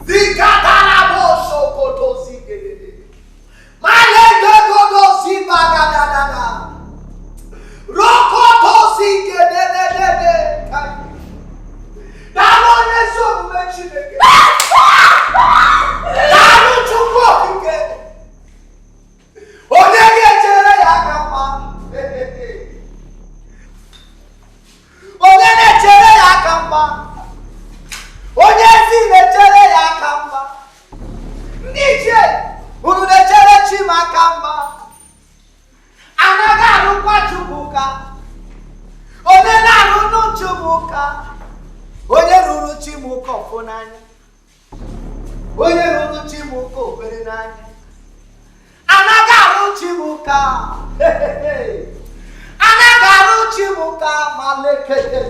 Zikatana bo sokoto zigede. Malego godo siba ụka ọfọ n'anya onye rụrụ chi m ụka okwere n'anya anaghị arụ chi m ụka anaghị arụ chi m ụka ma lekete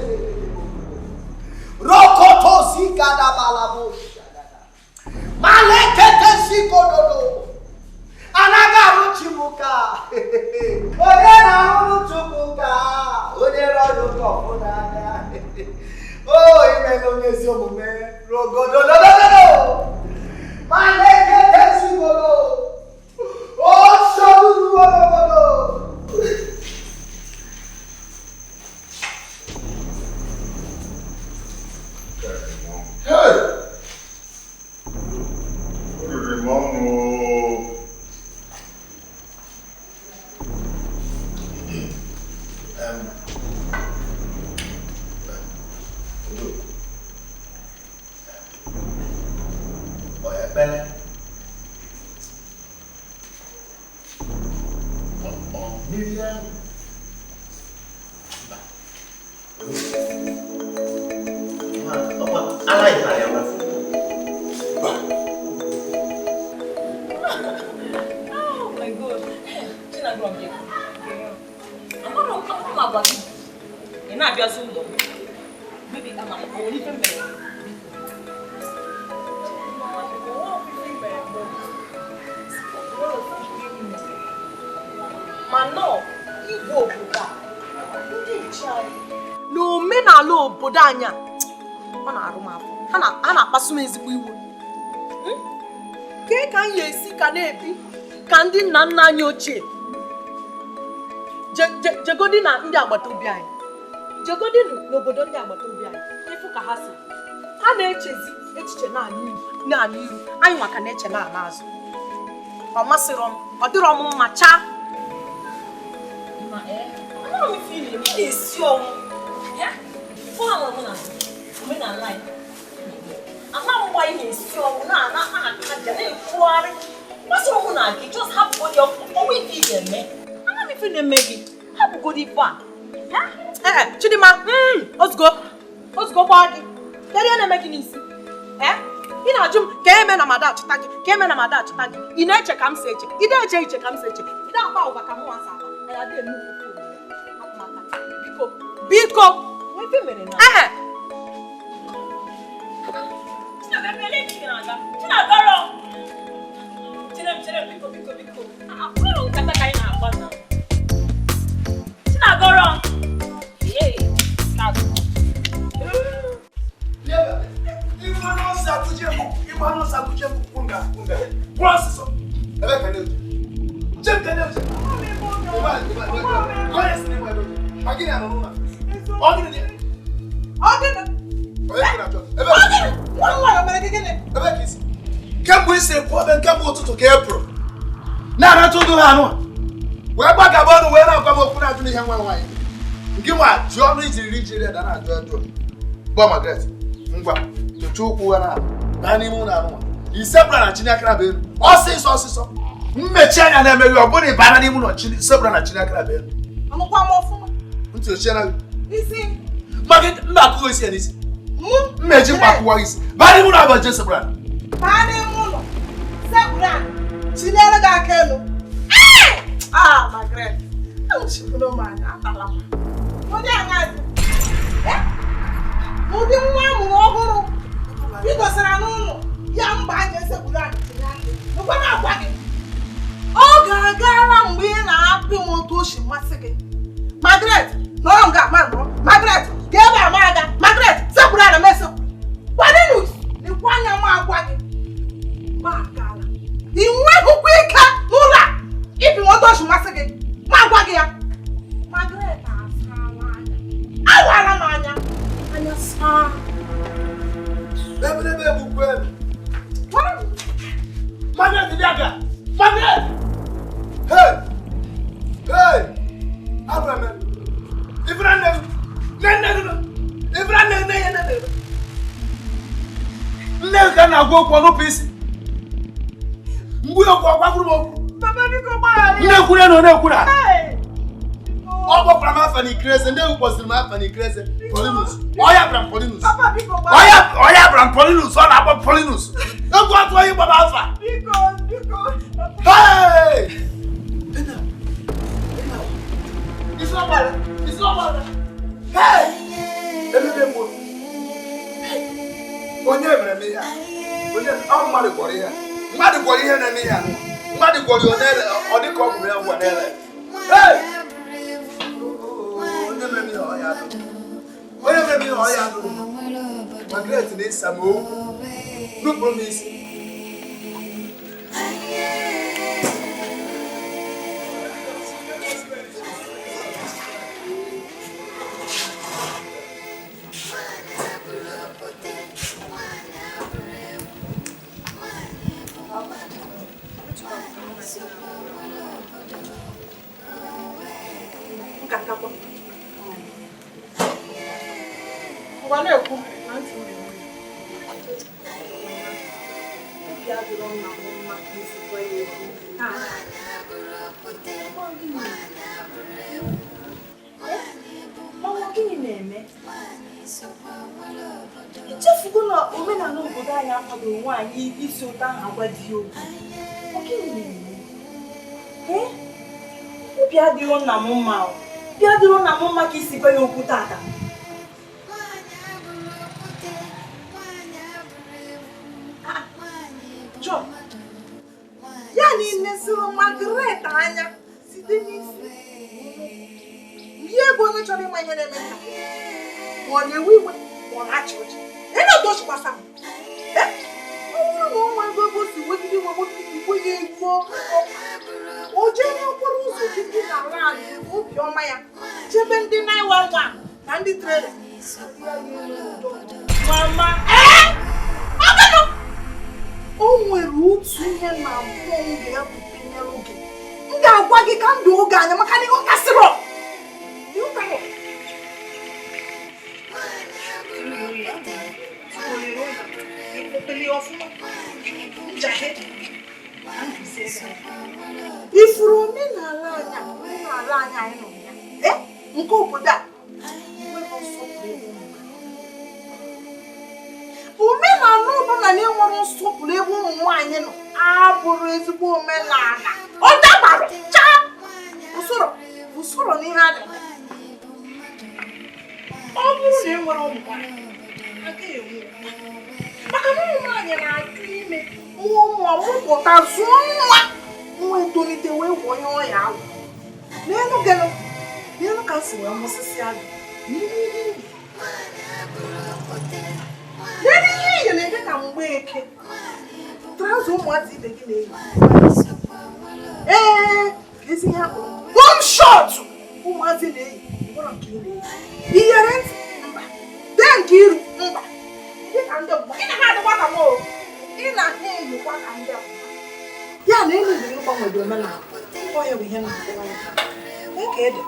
rokoto si gadabala boshadada ma lekete si gododo anaghị arụ chi m ụka onye na-arụrụ chukwu ụka onye rọrụ ụka ọfọ n'anya oh imele onye ezi omume rogododododo malekete sigolo oh shoruruododo Hey! What is wrong? Bene. Miriam. I like that. Oh my God. Tina Grump. I'm not about it. You're not just so long. Maybe I'm a only female. Mano, Igbo obodo ndị nche anyị n'omenala obodo anyị ọ na-arụ m afọ ha na-akpasu m ezigbo iwe kee ka anyị esi ka na-ebi ka ndị nna nna anyị ochie jegodi na ndị agbata obi anyị jegodi n'obodo ndị agbata obi anyị efu ka ha si ha na-echezi echiche naanị iru anyị maka na-eche naanị azụ ọ masịrọ m ọ dịrọ m mma chaa I'm not feeling it. It's your yeah. For our own, we not like. I'm not why it's your na. What's wrong with just have body of we vegan me. I'm not feeling maybe. Have good if one. Yeah. Chidima. Let's go party. Daddy na making this. Ina jum keme na mada chitagi. Ina eche kam seche. Ida eche kam seche. Ida ba uba kamu ansa. Aya dey move. Biko. Wait a minute now. Na to do hanu. We gbaga bonu we na kwa mo kuna tuni ihe nwa nwa. Nke wa ji onu iji da na ado. Bo Margaret. Ngwa. Tutu ukwu na. Na ni mu na nwa. Isebra na Chinakra be. Osiso. Mmechi anya na emeri obuni ba na ni mu no Isebra na Chinakra be. Amukwa mo fuma. Nti o chena. Isi. Margaret mba ku isi anisi. Mmeji kwa ku isi. Ba ni mu na ba Isebra. Ba ni mu no. Isebra. Chinelo ga kelo. Margaret. I'm sure man. What are you doing? What because I know young bangers are good. What are you? Oh, Gaga, we are happy to she must again. Margaret, no longer, Margaret, give her mother. Margaret, Sabra, mess up. What do you? The one young man wagging. Margala. You want to quick Mula. If you want to, she must again. Margaret, I want a man. And your son. What? Margaret, the Agha. Margaret! Hey! Abraham. Never na go kwa no pisi. Mbu yo kwa kwuru mo. Baba biko ba. Nekure no nekura. Hey! Ogo kwa ma Afani crazy, and then was the Afani crazy. Polinus. Oya Bram Polinus. Oya Bram Polinus. All about Polinus. Don't go to you, Baba Alpha. Hey! It's not bad. It's not bad. Hey! Let me be more. Onye mere me ya. Onye am mad go here. Mad go here na me ya. Mad go yo na o de ko me ya wo na ele. Hey! Onye mere me ya o ya do. Onye mere me ya o ya do. Magret ni samo. No promise. Ichefugo na omenala obodo anyị akwadoro nwaanyị isi ụta ahụ agwa di ya okwu. Obi adịrọ nna m mma o. Obi adịrọ nna m mma ka isi gwa ya okwu tata. John, ya niile sịrị Margaret anya site n'isi. Ihe ego onye chọrọ ịma ihe na-eme nna ma ọ na-ewe iwe ma ọ na-achị ọchị. Dochikwasa m. Ọ bụrụ na ọnwa ego ego si wegide igwe ya egbo o jee n'okporo ụzọ dị n'ala anyị obiọma ya chebe ndị 911 na ndị trela. Mama, o nwere otu ihe na mmụọ m ga-ebutenyere oge. M ga-agwa gị ka ndụ oge anya maka na ịghọtasịrọ. Ifuru omenala anyị nọ ya nke obodo a omenala ọbụla na-enwere nsọpụrụ ebe ụmụ nwaanyị nọ abụrụ ezigbo omenala. Ọ dabara chaa usoro n'ihe a na-eme. Ọ bụrụ na enwere ụmụ nwaanyị agaghị enwe maka na ụmụ nwaanyị na-atụ ime nwa ụmụ ọmụpụta zụọ nwa etolite wee gwọ onye ọya ahụ n'elu ka si wee mụsịsị agụ n'elu ihe iyi na-ede ka mgbe eke traụza ụmụazị ibe gị na-eyi ezi ihe akpụrụ bọm shọtụ ụmụazị na-eyi ụrọ nke ị na-eyi iyere ntị mba dee nke iru mba dị ka ndị mgbe ị na ha adịkwa ka m ị na ha eyikwa ka ndị mgbe ya na elu biri ịgbanwere omenala ọ ya bụ ihe na-adịwa ya ka ede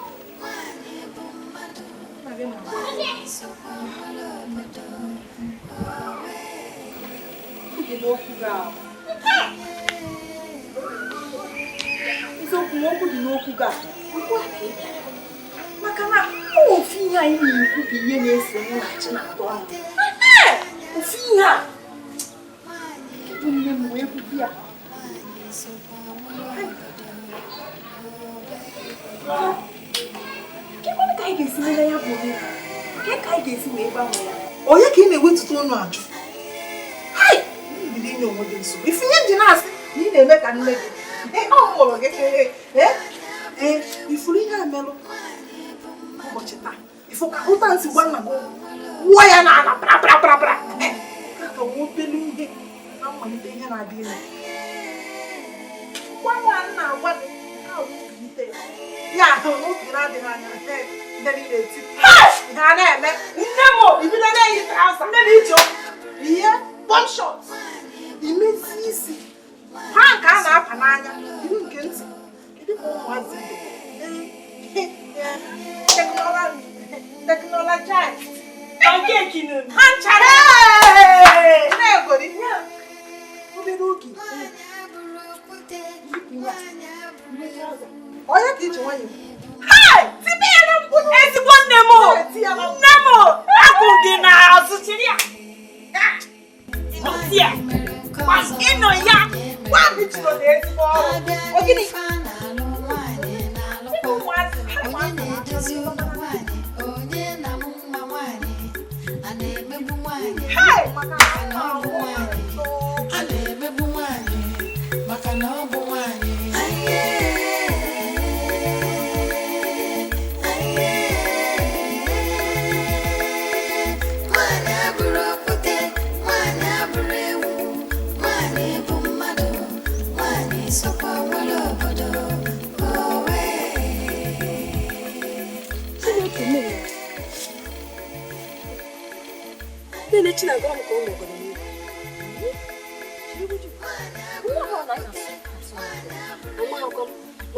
eziokwu na okwu dị n'okwu ga maka na ofu ihe anyị na-ekwu bụ ihe na-ese nwụghachi na atọ ọnụ. Ofu ihe a bụ nne m wee kwubi ya kekwana ka anyị ga-esi mere ya bụ omenala ka anyị ga-esi wee gbanwe ya. onye ka ị na-ewetụta ọnụ ajụ bido inye onwe gị nsogbu ifinye ndị na-asị na ị na-eme ka nne gị ọ mụrụ gị ifuru ihe amelụ ụbọchị taa ifụ ka ụta nsị gwa nna gị wụọ ya n'ala prapra ka obele ihe na mmalite ihe na-adị ime gwa nwa nna agwa gị ya ahụ n'oge na-adịghị anya ihe na-eti ihe a na-eme nne m ibido na-eyi traụza nne na ije ihe bọmshọt imezi isi ha nke a na-apa n'anya iri nke ntị dịka ụmụazị teknọlọji ha nchara na-egori obere oge onye ka iji nwanyị tibe ya na mbụ Ezigbo nne m. Nne m. Akụ gị n'azụ chiri ya. Ịnọzi ya. Ịnọ ya. Gwa m chiro na ezigbo ọrụ. Ọ gịnị?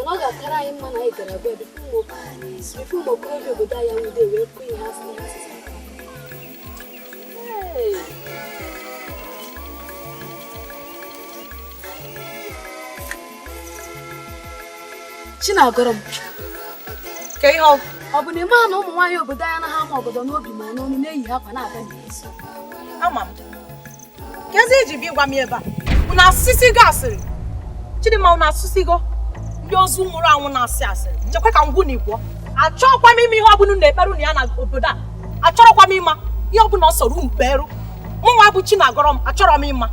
Mana ọ ga-akara anyị mma na anyị gara abịa bifo ụmụ okorobịa obodo anyị nwude wee kụọ ihe asị na asịsa. Chinagọrọ m ka ihe ọ bụ na ị maa na ụmụ nwaanyị obodo anyị anaghị ama obodo n'obi ma n'ọnụ na-eyi ha akwa na-aga n'isi. Ama m. Kezi iji bịa gwa m ebe a. Unu asụsịgo asịrị. Chidimma unu asụsịgo. Ndị ozu nwụrụ anwụ na-asị asịrị. Nchekwa ka ngwu na igbo. Achọrọkwa m ime ihe ọbụla na-ekperu na ya na obodo a. Achọrọkwa m ịma ihe ọbụla ọ sọrọ mkperu. Mụnwa bụ Chinagọrọ m achọrọ m ịma.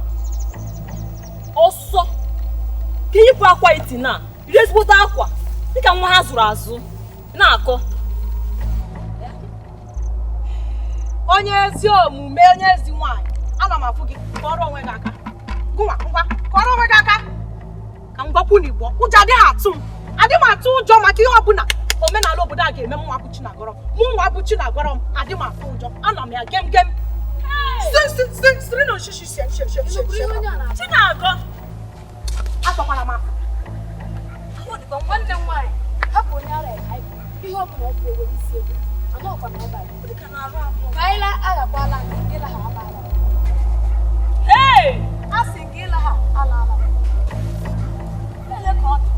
Ọsọ ka yipụ akwa iti na iri ezigbote akwa dịka nwa ha zụrụ azụ na-akọ. Onye ezi omume, onye ezi nwaanyị. Ana m afụ gị kọrọ onwe gị aka. Gụnwa ngwa kọrọ onwe gị aka. Ka m gwakwu n'Igbo, ụjọ adịghị atụ m. Adị m atụ ụjọ maka ihe ọbụla omenala obodo a ga-eme mụnwa bụ Chinagọrọ. Mụnwa bụ Chinagọrọ m adị m atụ ụjọ. Ana m ya gem gem. Siri na oshishi sie. Chinagọ. Akpakwala m afọ. Nwanne m nwaanyị hapụ onye ara ya ihe ọ bụla ọ bụ ewere isi ego anọ ọkwa na ọba ka anyị aghakwala gị ịla ha alaala. A sị gị ịla ha alaala. Ele ka ọ dị.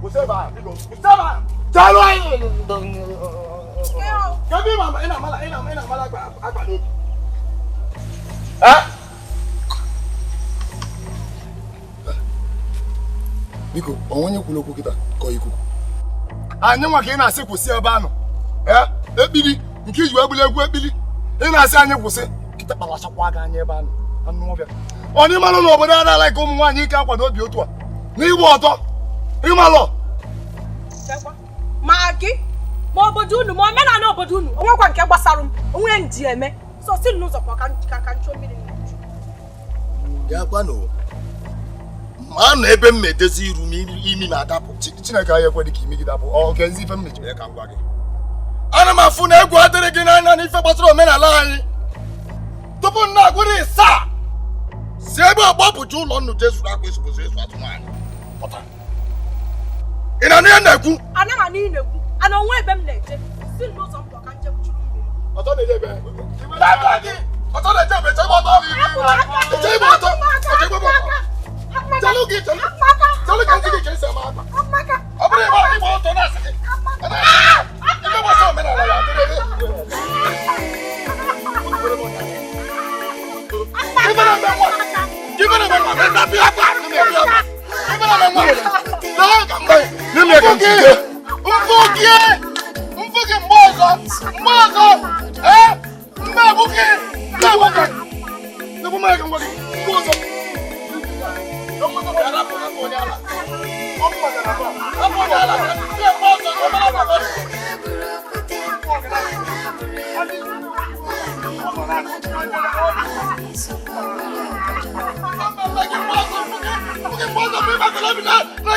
Kuseba. Chalo ayi. Kabi mama ina mala agba no. Biko, onwenye kwulu okwu kita kọ ikuku. Anyị nwa ka ị na-asị kwụsị ebe anọ. Ekpili nke iji wee gbule egwu ekpili. Ị na-asị anyị kwụsị kita kpalachakwa aga anyị ebe anọ. Anụ ọbịa. Onye malụ na obodo adala ka ụmụ nwaanyị ike akwado obi otu a. N'igwe ọtọ. Ịmalụ. Ma gị ma obodo unu ma omenala obodo unu onwekwa nke gbasara m onwe nji eme so si n'ụzọ ka nchọ mmiri ya kwano ma na ebe m medezi iru m imi ma adapụ Chineke ya ekwe dị ka imi gị dapụ ọ nke nzi ife m mechiri ka m gwa gị ana m afụ na egwu adịrị gị n'anya n'ife gbasara omenala anyị tupu m na-agwụrụ ịsa si ebe ọgbapụcha ụlọ nnu jesuru akwa esogbozi esu atụ nwaanyị pụta ị na ihe na-ekwu ana m ana ị na-ekwu ana onwe ebe m na-eje si n'ụzọ mbọ ka njem chụrụ mmiri ọtọ na-eje ebe ọtọ na-eje ebe chebe ọtọ chebe ọtọ chebe ọtọ chalụ gị ka ndị gị ka esi ama akpa ọ bụrụ ịgba ịgba ọtọ na-asị gị ime gbasa omenala ya adịrị ebe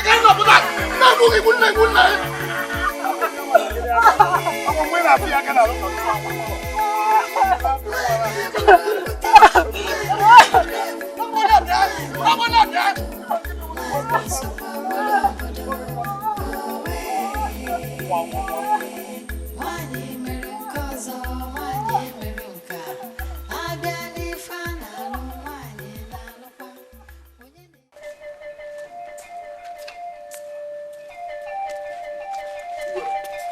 kan no buta na no ke kunna ako mo na pia kana lo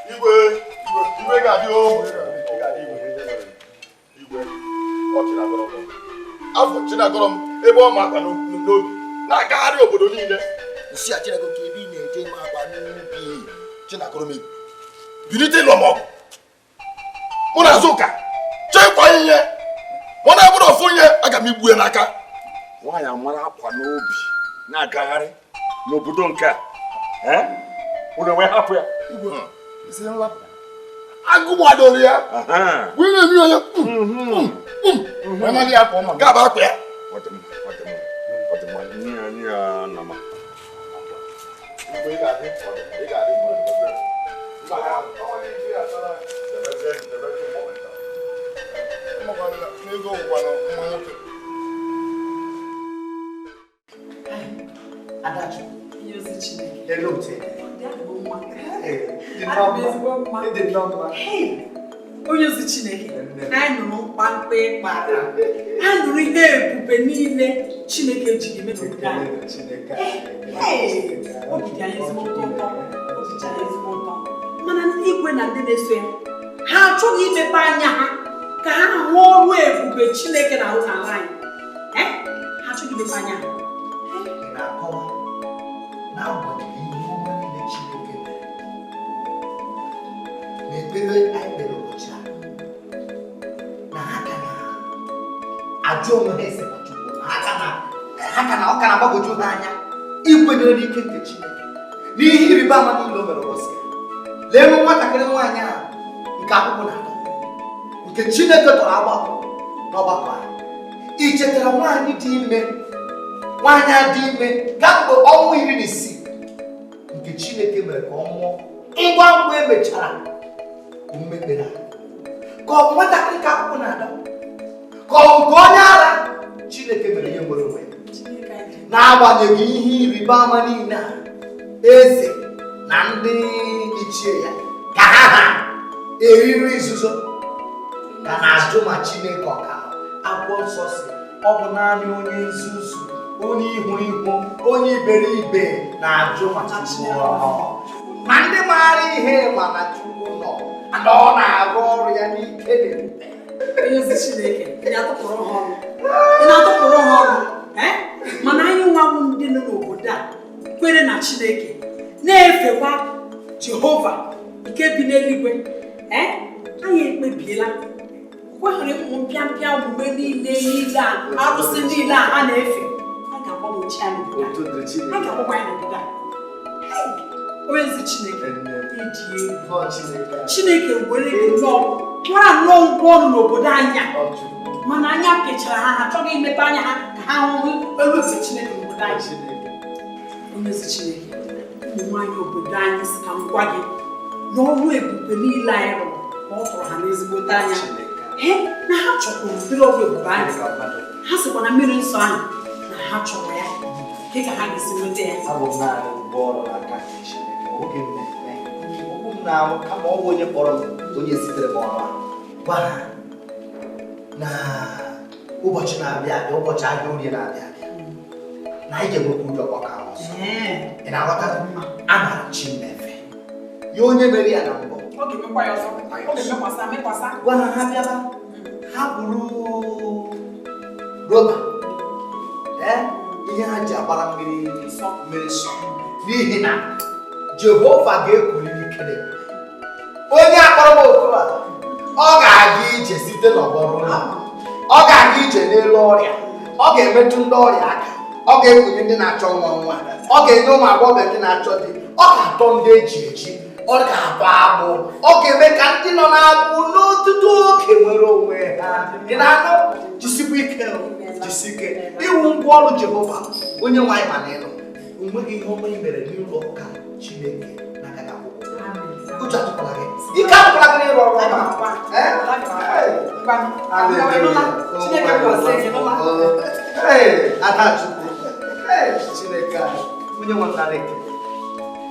Igwe ga-adị afọ Chinagọrọ m ebe ọ ma akpa n'obi na-agagharị obodo niile nsị a Chinagọrọ ka ebe ị na-eje ma akpa n'ubi Chinagọrọ m bilite ịlụ m ọgụ mụ na Azụka chekwa ihe mụ na ebụrụ ofu ihe aga m igbu ya n'aka nwaanyị amara akwa n'obi na-agagharị n'obodo nke a ụlọ enwe hapụ ya agụgbadoro ya wíwé mi ọyọ ọmọdé akọ ọmọ gábà pẹ. Onye ozi Chineke anyị nụrụ mkpamkpa ịkpara anyị nụrụ ihe ebube niile Chineke ji eme n'obodo anyị. Obi dị anyị ezigbo ụtọ mana ndị igwe na ndị na-eso ya ha achọghị imepe anya ha ka ha hụ ọrụ ebube Chineke na-arụ n'ala anyị. Ha achọghị imepe anya ha. Ekpere anyị kpere ụbọchị a na ha ka na-ajụ onwe ha ese ma Chukwu ọ ka na-agbagoju ha anya ikwenyere n'ike nke Chineke n'ihe ịrịba ama niile o mere ụbọchị lee nwatakịrị nwaanyị a nke akwụkwọ na-atọ nke Chineke tọrọ agbakọ n'ọgbakọ a ichetara nwaanyị dị ime nwaanyị a dị ime kamgbe ọnwa 16 nke Chineke mere ka ọ mụọ ngwa ngwa emechara mmekpere ka ọ bụ nwatakịrị ka akwụkwọ na-adọ ka ọ bụ nke onye ara Chineke mere ihe nwere onwe n'agbanyeghị ihe ịrịba ama niile a eze na ndị ichie ya ka ha eriri nzuzo ka na-ajụ ma Chineke ọka akwụkwọ nsọ si ọ bụ naanị onye nzuzu onye ihu onye iberibe na-ajụ ma Chukwu ma ndị maara ihe ma na Chukwu nọ na ọ na-arụ ọrụ ya n'ike na-ebube. Onye ozi Chineke ị na-atụpụrụ ha ọrụ mana anyị nwanwụ ndị nọ n'obodo a kwere na Chineke na-efekwa Jehova nke bi n'eluigwe anyị ekpebiela kweghara ụmụ mpịampịa omume niile a arụsị niile a ha na-efe a ga-agbanwechi anyị n'obodo a. Onye ozi Chineke Chineke were nwara nnọọ ngwa ọrụ n'obodo anya mana anya pịachara ha achọghị imepe anya ha ka ha hụ elu ofe Chineke n'obodo anyị. Onye ozi Chineke ụmụ nwaanyị obodo anyị si ka ngwa gị na ọrụ ebube niile anyị rụrụ ka ọ tụrụ ha n'ezigbote anya na ha chọkwuru ụdịrị ọrụ ebube anyị ha sịkwa na mmiri nsọ ahụ na ha chọrọ ya dị ka ha ga-esi nweta ya. Kama ọ bụ onye kpọrọ onye sitere m ọrụ gwa ha na ụbọchị na-abịa ụbọchị ahịa orie na-abịa na anyị ga-enwekwa ụjọ ọgbakọ ahụ ọzọ. Ị na-aghọta amara Chineke ya onye mere ya na mbụ gwa ha ha bịaba ha bụrụ roba ihe ha ji agbara mmiri nsọ n'ihi na Jehova ga-ekuliri ikele onye akpọrọ m oku a ọ ga-aga ije site n'ọgbọrọ ọ ga-aga ije n'elu ọrịa ọ ga-emetụ ndị ọrịa aka ọ ga-ekunye ndị na-achọ nwa ọ ga-enye ụmụ agbọghọ ndị na-achọ di ọ ga-atọ ndị eji eji ọ ga-abụ agbụ ọ ga-eme ka ndị nọ na-abụ n'ọtụtụ oge nwere onwe ha. Dị na-anụ jisikwa ike jisi ike iwu ngwa ọrụ Jehova onye nwaanyị ma na ịnụ onweghị ihe ọma i mere n'ụlọ ụka Chineke n'agaghị akwụkwọ. Uche atụkwala gị. Ike atụkwala gị n'ịrụ ọrụ ọma. Adachukwu. Chineke anyị. Onye nwetara ekele.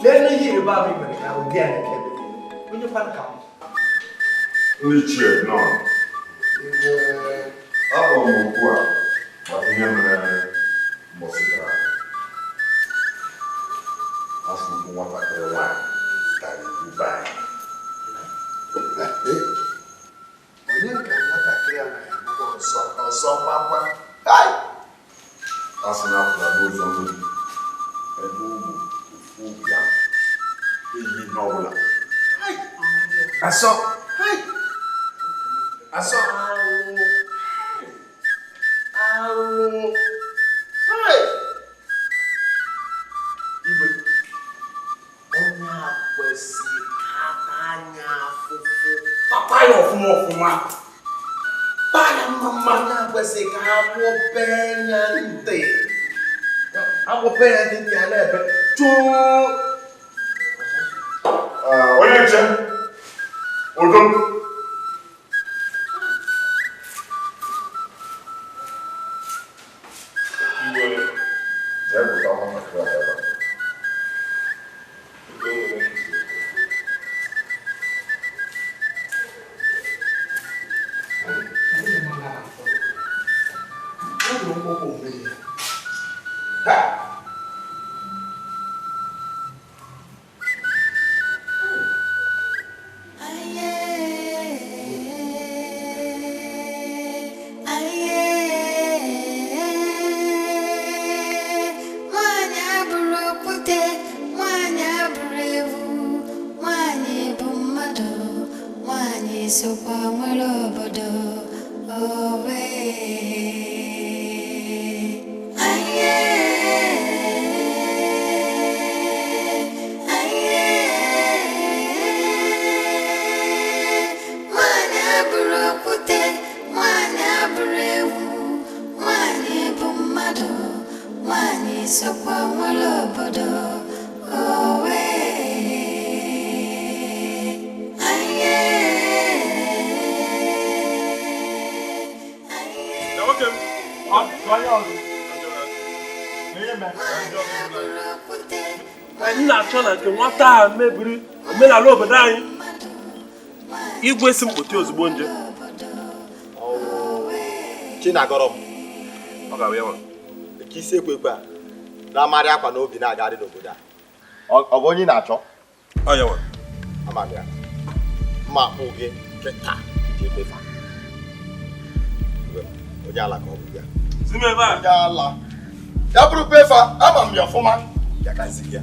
Lee ihe ịrịba ama i mere ka ụdị a na-ekele. Onye kwana ka m. Ndị chie nọ. Abụ m okwu a maka ihe mere mbọsị gara aga. Afọ ukwu nwatakịrị nwaanyị gara ebube anyị. Onye ka nwatakịrị a na-ebukwa ọzọ gbakwa? A sị na afụla n'ụzọ mmiri ebe ugwu ofu obi ya eyi ihe ọbụla. Asọ! Asọ! Igwe, onye a kwesịrị ka anya afụfụ papa ya ọfụma papa ya mma ya kwesịrị ka akwụpe ya ntị akwụpe ya dị ya n'ebe chụụ. Onye nche udo anyị na-achọ na nke nwata a mebiri omenala obodo anyị. Igwe si mkpụti ozugbo nje. Chinagọrọ m. Ọ ga-abịa nwa. Eke isi ekwe a na-amarị akwa n'obi na-agarị n'obodo a. Ọ bụ onye ị na-achọ? Ọ ya nwa. Ama bịa. Mma akpụ gị kịta iji ekpefa. Onye ala ka ọ bụ bịa. Si m ebe a. Onye ala. Ya bụrụ pefa, ama m ya ọfụma. Bịa ka nsị gị ya.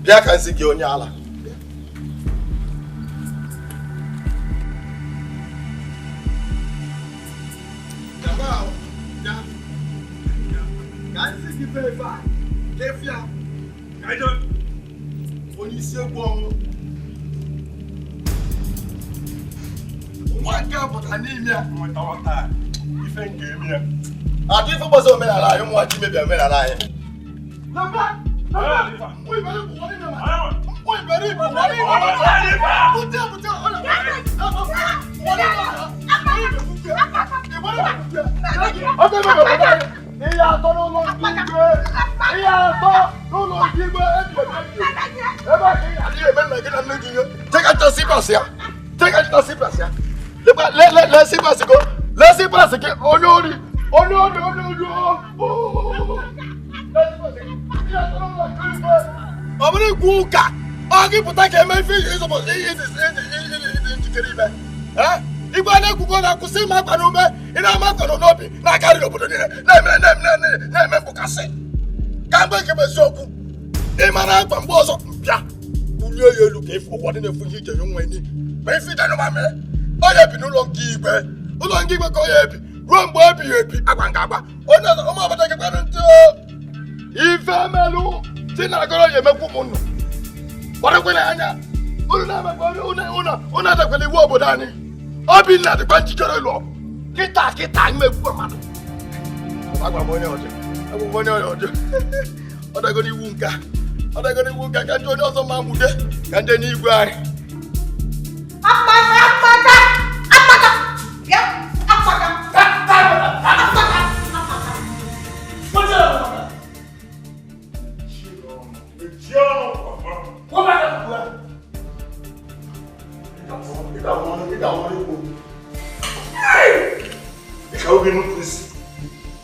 Bịa ka nsị gị onye ala. Ka nsị gị pefa, kefia. Onye isi egwu ọnwụ. Nwa nke apụta n'ime ya. Nweta nwata ife nke eme ya. Adị ife gbasa omenala anyị, ụmụ nwachi mebia omenala anyị. Ihe atọ n'ụlọ ndị igwe, ihe atọ n'ụlọ ndị igwe ebe a ka ị adịghị eme nna gị na nne gị ihe. Tekata sipasi ya, tekata sipasi ya. Le sipasi go, le sipasi gị onye ori, onye ori. Ọ bụrụ ikwu ụka, ọ gị pụta ka eme ife njikere ime. Igwe a na-ekwugo na-akwụsị ịma akwa n'ume, ị na-ama akwa n'obi na-akarị n'obodo niile na-eme mkpụkasị. Ka mgbe nke bụ eziokwu, ị mara akwa mgbe ọzọ bịa bulie ya elu ka ụfọdụ na-efu ihe ije nye nwa enyi. Ma ife ide n'ụma mere, onye bi n'ụlọ nke igwe, ụlọ nke igwe ka onye ebi ruo mgbe ebighị ebi agwa nga agba. Onye ọzọ ụmụ obodo gị kwanụ ntị ife melụ Chinagọrọ ya emekwu m nnụ. Gbarakwana anya, unu adakwala iwu obodo anyị. Obinna dịkwa njikere lụọ. Kịta anyị megbuo mmadụ. Agwa m onye ọjọọ. ọ dago n'iwu nka ka ndị onye ọzọ ma nwude ka ndị n'igwe anyị Ika oge nnukwu isi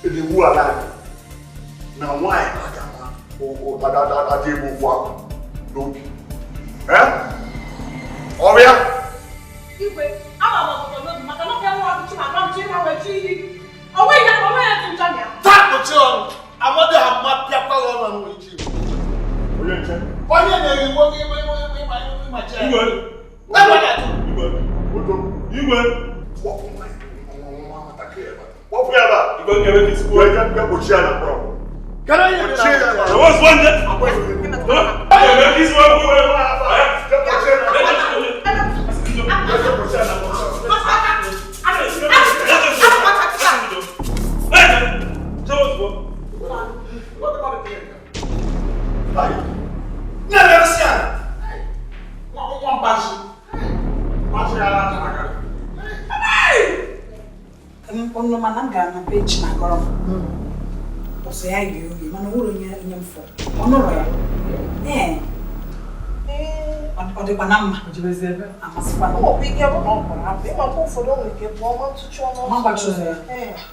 edewu ala na nwaanyị aka ma adị ebe ụkwụ ahụ n'obi ọbịa igwe ama m ọtụtụ n'obi maka na ọbịa nwa ọtụtụ na agba mchi na wechi iyi onwe ya tụcha ya taa kpuchi ọnụ amadị ha mma pịakwa ya ọnụ nwechi onye nche onye na-eri nwoke ịmachi ya igwe wọ́pù yàrá ìgbà kẹrẹ kìí sípò ẹjẹ pẹ́ kò ṣí àná pọ̀. kẹrẹ yẹn ní àná pọ̀ wọ́n sọ ǹjẹ́ kẹrẹ kìí sípò ẹjẹ pẹ́ kò ṣí àná pọ̀. Ono mana ga na page na goro. Oso ya yi mana wuro nya mfo. Ono ro ya. Ode kwa namma. Ojibeze ebe. Amasịkwa. O bi ke bo no kwa. Abi ma ko fodo no ke bo ma tuchu no. Ma ba chuzo ya.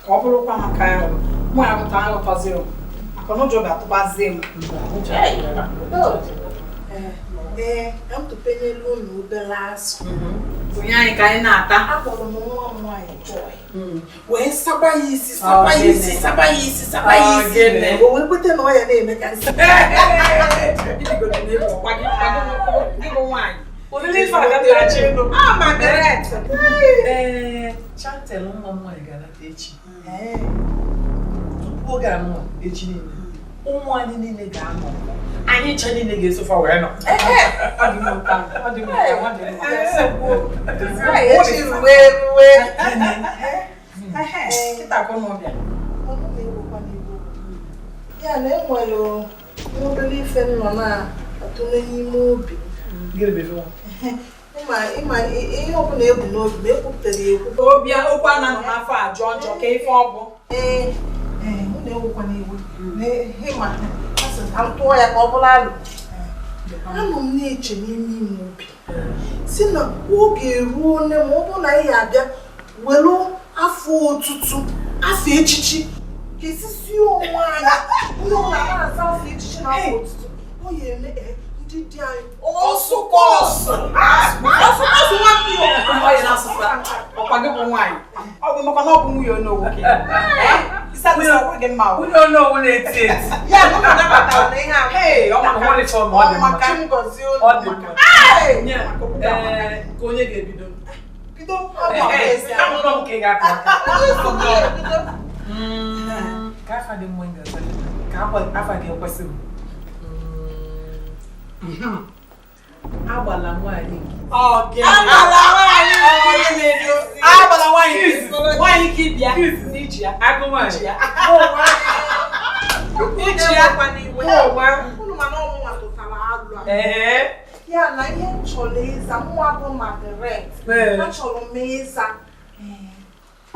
Ka ọ bụrụ kwa maka ya. Mụ ya bụta anya ụtọ zero. Aka no job atụba zero. Am to penye loan the last. Onye anyị ka anyị na-ata. Akpọrọ m nwa m nwanyị Joy. Wee saba ya isi. O wee kwete na ọ ya na-eme ka nsị. Ibigodo na-ebu ọkwa gị bụ nwaanyị. Olili ife aga na-achị elu. Margaret. Chantel nwa m nwaanyị ga-anata echi. Tupu oge a nwa echi niile. Ụmụ anyị niile ga-anọ. Anyị ncha niile ga-esofa wee nọ. Ọ dị m ụta. Echi ruwe. Kịta ka ụmụ bịa. Ya na enwere obere ife nọ na-atụle n'ime obi. Ịma ihe ọbụla ebu n'obi ma ekwupụtara ya ekwu. Obi okwu a na-anọ n'afọ a jọọ njọ ka ife ọ bụ. Mụ na-ewukwa n'iwe. Ịma asị ka m tụọ ya ka ọ bụrụ alụ. Anọ m na-eche n'ime ime obi si na oge eruo nne ma ọ bụrụ na ị abịa were afọ otutu afọ echichi ka esisi onwe anyị onye ọbụla na-asa afọ echichi na afọ otutu ọ ya eme ndị dị anyị ọsụkọsụ nwapị ọ ya na-asụkwa ọkwa gị bụ nwaanyị ọ bụ maka na ọ bụ nwunye onye nwoke gị mma nwunye onye owu na-eti eti ya nọ na nabata na ihe ahụ ọ maka uniform ọ dị mma maka ngozi ọ dị mma ka onye ga-ebido bido akụkọ m ka ị ga-akọ ka afa dị mma ngaza ka afa gị ekwesị m agbala nwaanyị nwaanyị ka ịbịa n'iji ya agụ nwaanyị iji ya kwa n'iwe unu mana ọmụnwa tụtara alụ ya na ihe m chọrọ ịza nwa bụ Margaret achọrọ m ịza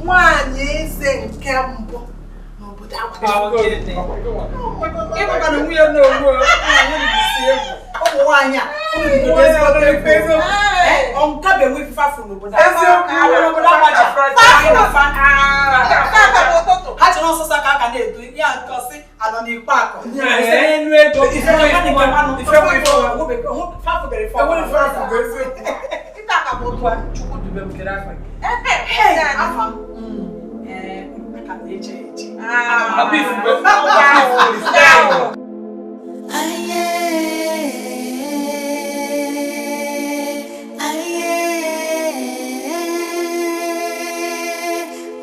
nwaanyị eze nke mbụ n'obodo ịbụka na nwunye n'ogbu ụmụ nwaanyị a nka bụ enwe ife afọ n'obodo ha chọrọ ọsọsọ ka aka na-edo ya nkọsị anọ n'ikpe akọ enu ego Chukwu dube m kere afa gị afa aka na-eche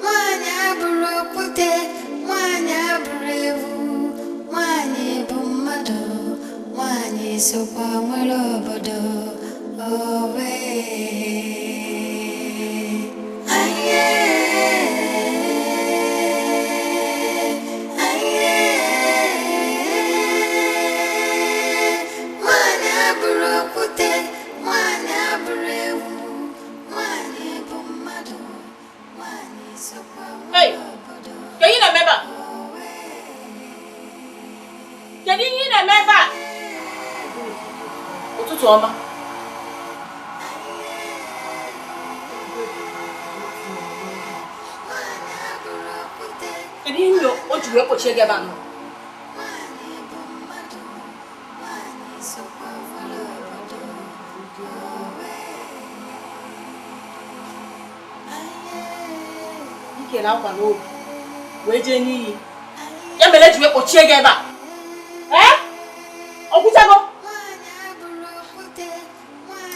Nwanyị abụrụ okwute, nwanyị abụrụ ewu, nwanyị bụ mmadụ, nwanyị sokwa nwere obodo. Owe ọma. Kedu ihe o ji wee kpochie gị ebe a nọ? Ikele akwa n'obi wee jee n'iyi ya mere eji wee kpochie gị ebe a. Ọ gwụchago?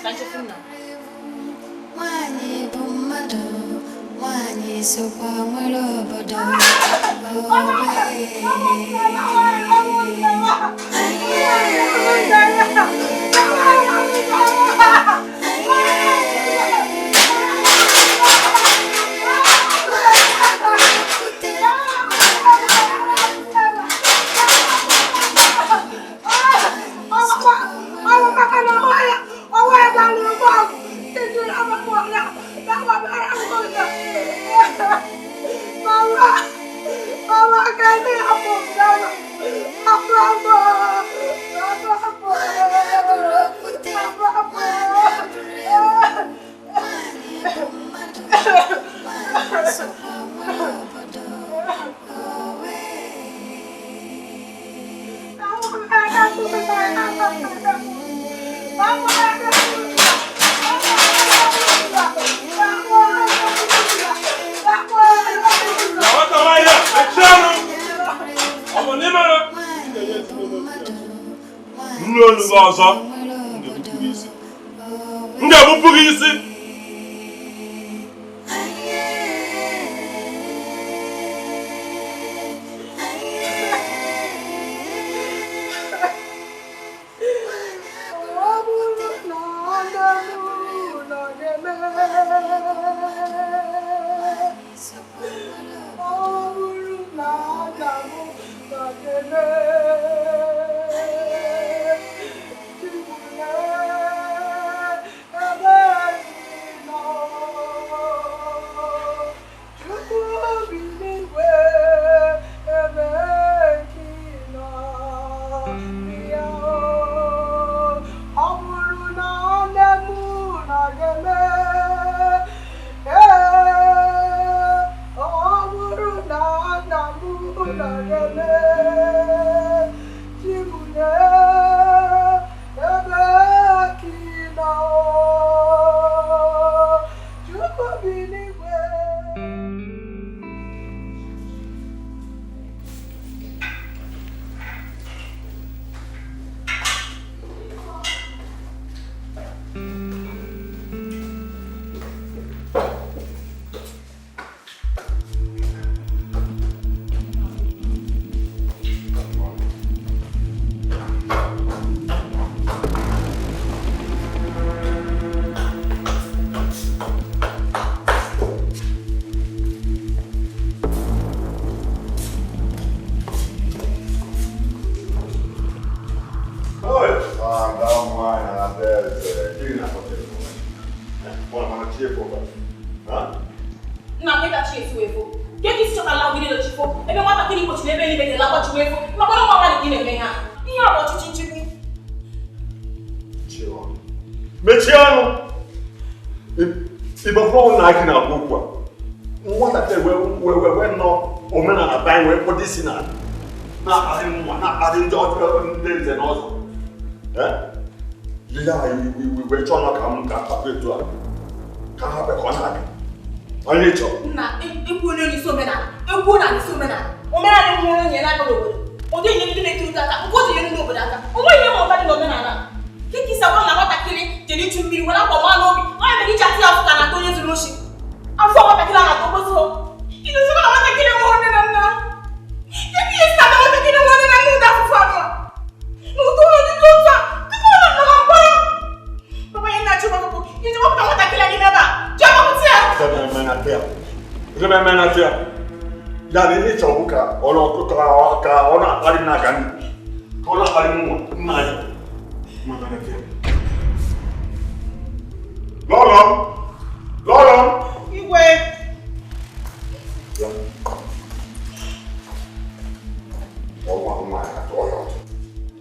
Ka nchefu nna Nwanyị bụ mmadụ, nwanyị sokwa nwere obodo. ọzọ m ga-ebupụ gị isi.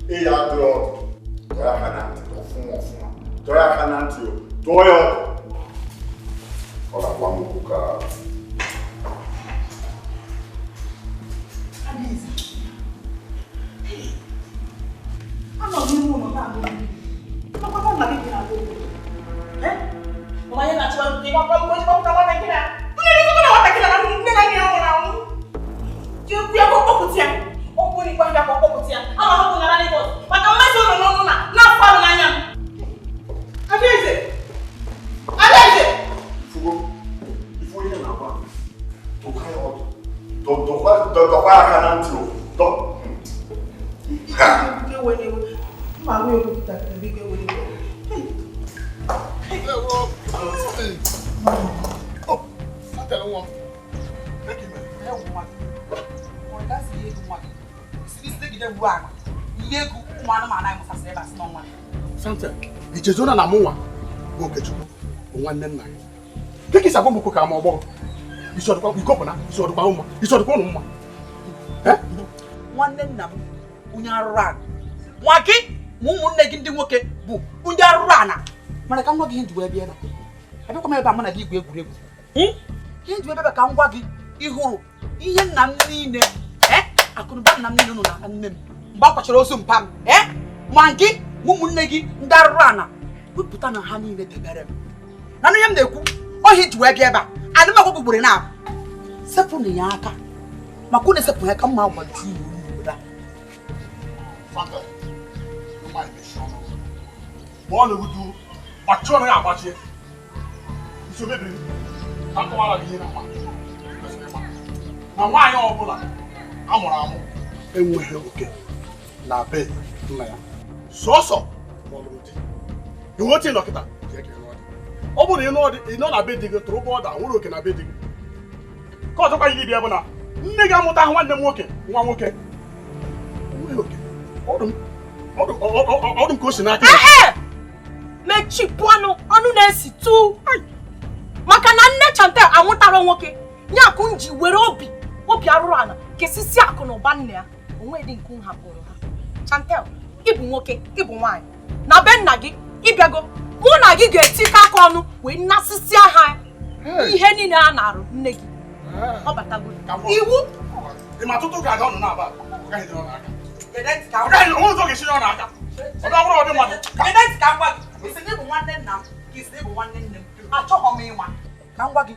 E a dro, ela vai na, no fundo. Dụọ ya ọdụ. Ọ ga-agwa m okwu ka dọkwa aka na ntị Ichezona na mụnwa bụ Okechukwu bụ nwanne nna gị. Dịka isi agwa m okwu ka ma ọgbọrọ isi ọdụkwa ikopụ na isi ọdụkwa ụmụ isi ọdụkwa ụnụ mma. Nwanne nna m onye arụrụ ana nwa gị ma ụmụnne gị ndị nwoke bụ ndị arụrụ ana mana ka m gwa gị ihe nji wee bịa ebe abịakwa m ebe a mụ na gị igwu egwuregwu ihe nji wee bịa ka m gwa gị ịhụrụ ihe nna m niile akụnụba nna m niile nọ n'aka nne m mgbe a kwachara ozu mpa m ma gị ma ụmụnne gị ndị arụrụ ana wepụta na ha niile debere m na ihe m na-ekwu ohi ji wee bịa ebe a adị m agwa gị ugboro na sepụnụ ya aka maka unu esepụ ya ka mma gbaji iwu obodo a. Ọ na-ebudu ọchụ ọrụ ya agbachie isi omebiri ka m kọwara gị ihe na mma na nwaanyị ọbụla a mụrụ amụ enweghị oke na be nna ya sọsọ ma ọ lụrụ di iwe oche nọkịta ọ bụrụ na ị nọ na be di gị tụrụ ụgbọ ọda nwere oke na be di gị ka ọzọkwa ihe bịa bụ na nne gị amụta nwanne m nwoke nwa nwoke ọdụ m ka o si n'aka mechipụ ọnụ na-esi tu maka na nne Chantel amụtara nwoke nye akụ nji were obi arụrụ ala kesisi akụ na ụba nne ya onwe dị nke hapụrụ ha. Chantel ịbụ nwoke ịbụ nwaanyị na be nna gị ịbịago mụ na gị ga-etikọ aka ọnụ wee nasịsịa ha ihe niile a na-arụ nne gị ọ batago iwu ma tutu ga-aga ọnụ na-aba ụzọ ga-esi n'ọnụ aka ọ bụrụ ọdị mmadụ ka m gwa gị isi na ịbụ nwanne nna m ka isi na ịbụ nwanne nne m achọghọ m ịnwa ka m gwa gị